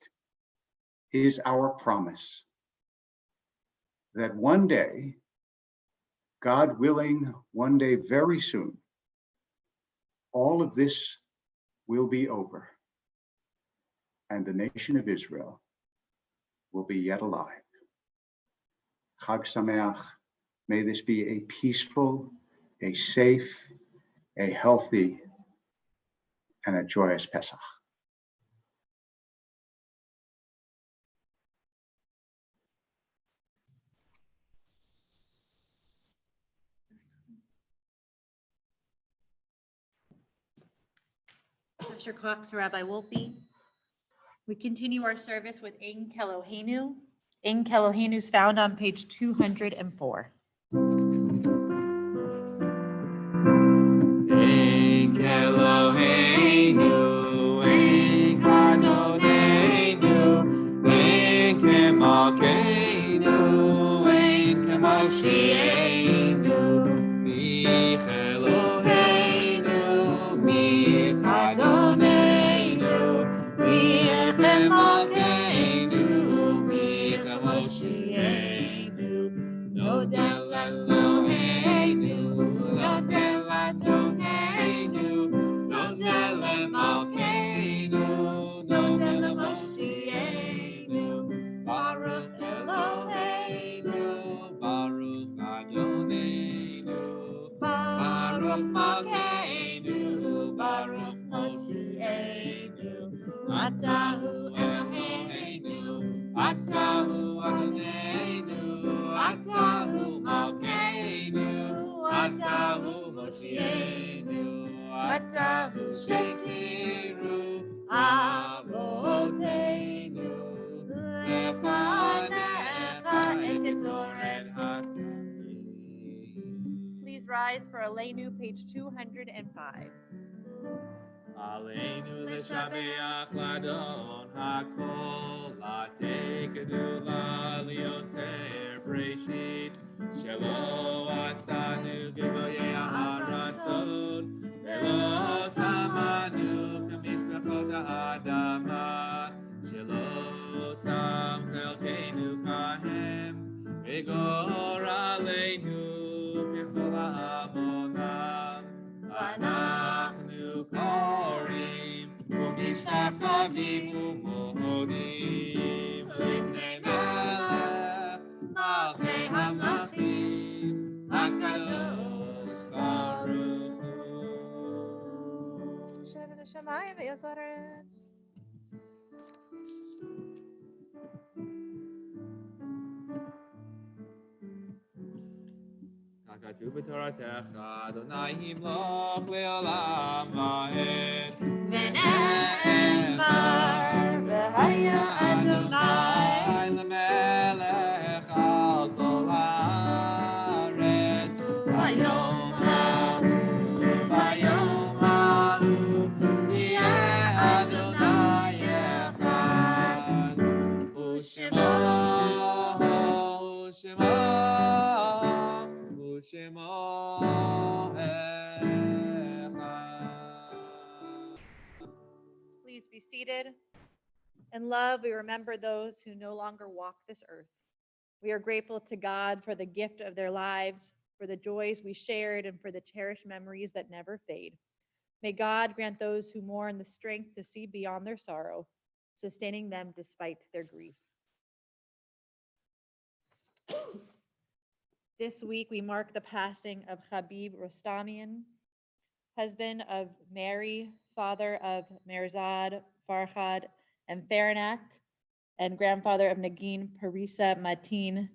is our promise, that one day, God willing, one day very soon, all of this will be over, and the nation of Israel will be yet alive. Chag Sameach, may this be a peaceful, a safe, a healthy, and a joyous Pesach. Pastor Cox, Rabbi Wolpe. We continue our service with Ein Keloheinu. Ein Keloheinu is found on page 204. Ein Keloheinu, Ein Adonenu, Ein Kemalkeinu, Ein Kemashiachenu, Mich Eloheinu, Mich Adonenu, Mich Kemalkeinu, Mich Moshiachenu, Nodel Eloheinu, Nodel Adonenu, Nodel Malkeinu, Nodel Moshiachenu, Baruch Eloheinu, Baruch Adonenu, Baruch Malkeinu, Baruch Moshiachenu, Atahu Eloheinu, Atahu Adonenu, Atahu Malkeinu, Atahu Moshiachenu, Atahu Shetiru Avoteinu, Lefanecha Eketoret Hasadim. Please rise for Aleinu, page 205. Aleinu l'shabeach ladon hakol latei gedula lioter breshit shelo asanu gegoyei haratzon velo samanu kamishpachot ha'adama shelo sam chelkeinu kahem v'gor aleinu k'chol ha'amonam אנחנו קוראים ומשתחווים ומודים לפני מלך מלכי המלכים הקדוש ברוך הוא. שבט השמיים ויסורת. כתוב בתורתך, אדוני ימלוך לעולם ועד. ונאמר, והיה אדוני למלך על כל הארץ. ביום ההוא יהיה אדוני אחד, ושמו Please be seated. In love, we remember those who no longer walk this earth. We are grateful to God for the gift of their lives, for the joys we shared, and for the cherished memories that never fade. May God grant those who mourn the strength to see beyond their sorrow, sustaining them despite their grief. This week, we mark the passing of Habib Rostamian, husband of Mary, father of Merzad, Farhad, and Faranak, and grandfather of Nagin, Parisa, Mateen,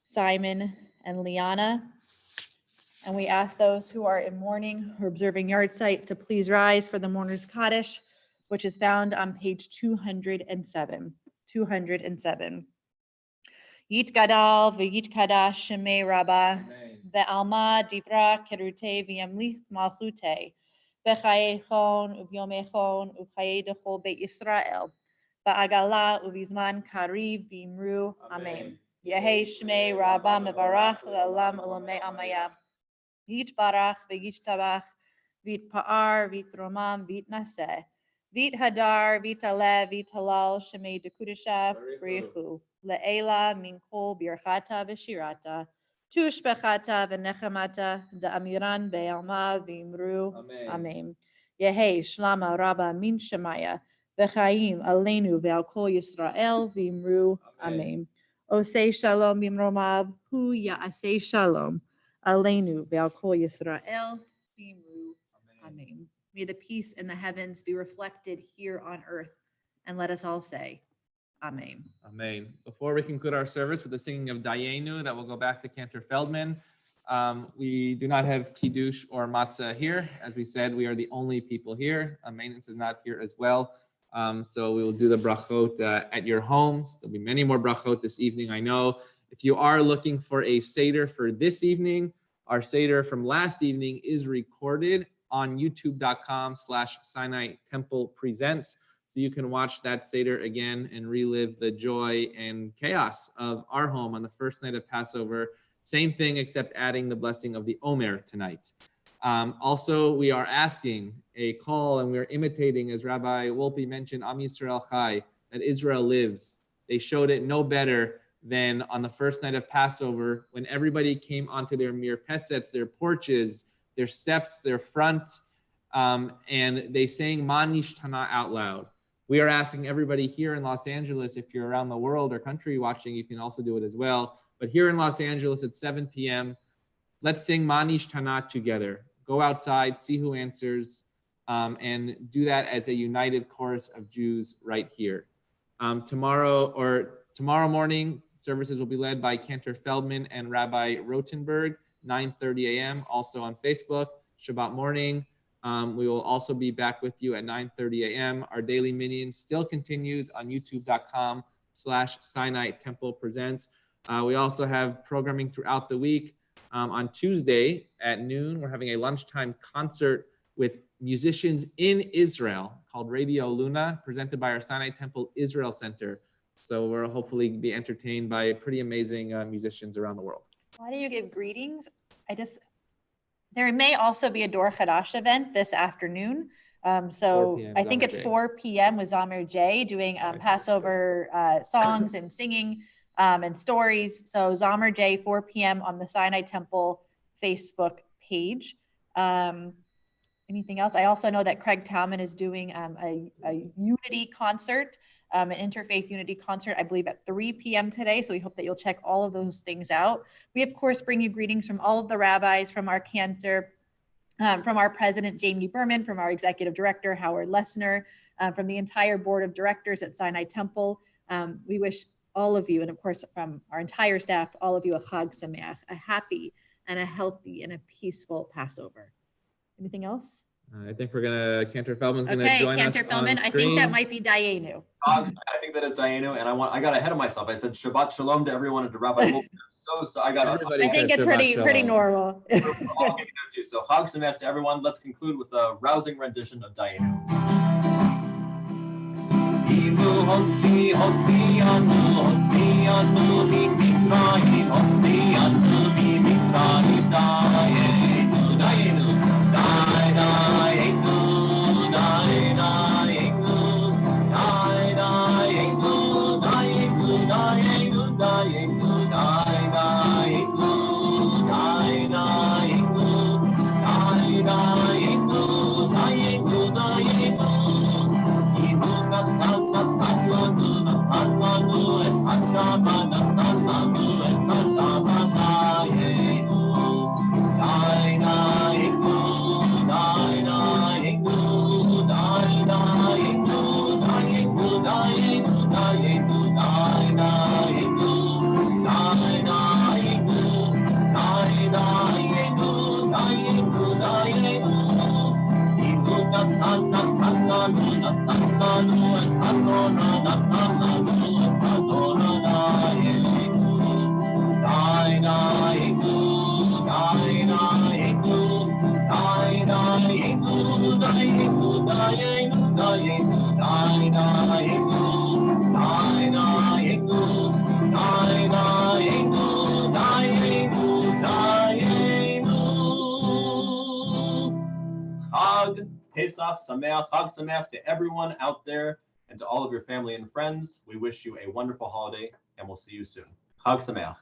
Simon, and Liana. And we ask those who are in mourning or observing yard site to please rise for the Mourners Kaddish, which is found on page 207. 207. Yit Gadal v'yit Kadash Shemei Rabbah ve'alma divra kerute v'yamlich malchute v'chaye chon u'vyome chon u'chaye dechol Beit Yisrael v'agala u'vizman kariv v'imru amen. Yehi Shemei Rabbah mevarach le'olam olamei amaya. Yit barach v'yit tabach v'yit pa'ar v'yit romam v'yit naseh v'yit hadar v'yit alev v'yit halal Shemei dekudesha b'richu. Le'ela min kol birchata v'shirata, tushbechata v'nechamata, da'amiran be'alma v'imru, amen. Yehi shlama rabba min shemaya, v'chaim aleinu ve'al kol Yisrael v'imru, amen. Osei shalom bimromav, hu ya'asei shalom, aleinu ve'al kol Yisrael v'imru, amen. May the peace in the heavens be reflected here on earth, and let us all say, amen. Amen. Before we conclude our service with the singing of Dayenu, that will go back to Cantor Feldman. We do not have Kiddush or Matzah here. As we said, we are the only people here. Maintenance is not here as well. So we will do the brachot at your homes. There'll be many more brachot this evening, I know. If you are looking for a Seder for this evening, our Seder from last evening is recorded on youtube.com/Sinai Temple Presents. So you can watch that Seder again and relive the joy and chaos of our home on the first night of Passover. Same thing, except adding the blessing of the Omer tonight. Also, we are asking a call, and we are imitating, as Rabbi Wolpe mentioned, Am Yisrael Chai, that Israel lives. They showed it no better than on the first night of Passover, when everybody came onto their mirpesets, their porches, their steps, their front, and they sang Ma Nishtana out loud. We are asking everybody here in Los Angeles, if you're around the world or country watching, you can also do it as well. But here in Los Angeles at 7 p.m., let's sing Ma Nishtana together. Go outside, see who answers, and do that as a united chorus of Jews right here. Tomorrow morning, services will be led by Cantor Feldman and Rabbi Rotenberg, 9:30 a.m., also on Facebook. Shabbat morning. We will also be back with you at 9:30 a.m. Our daily minyan still continues on youtube.com/Sinai Temple Presents. We also have programming throughout the week. On Tuesday at noon, we're having a lunchtime concert with musicians in Israel called Radio Luna, presented by our Sinai Temple Israel Center. So we'll hopefully be entertained by pretty amazing musicians around the world. Why do you give greetings? There may also be a Dor Chadash event this afternoon. So 4 p.m. I think Zamer it's J. 4 p.m. with Zamer J doing Passover songs and singing and stories. So Zamer J, 4 p.m. on the Sinai Temple Facebook page. Anything else? I also know that Craig Talman is doing a unity concert, an interfaith unity concert, I believe at 3 p.m. today. So we hope that you'll check all of those things out. We, of course, bring you greetings from all of the rabbis, from our cantor, from our president, Jamie Berman, from our executive director, Howard Lessner, from the entire board of directors at Sinai Temple. We wish all of you, and of course, from our entire staff, all of you a Chag Sameach, a happy and a healthy and a peaceful Passover. Anything else? I think Cantor Feldman's going to Okay, join us Cantor Feldman, on I screen. think that might be Dayenu. I think that is Dayenu, and I got ahead of myself. I said Shabbat Shalom to everyone and to Rabbi Wolpe. So I got Everybody I think said it's Shabbat pretty Shalom. normal. We're all getting that too. So Chag Sameach to everyone. Let's conclude with a rousing rendition of Dayenu. Passover Chag Pesach Sameach, Chag Sameach to everyone out there and to all of your family and friends. We wish you a wonderful holiday and we'll see you soon. Chag Sameach.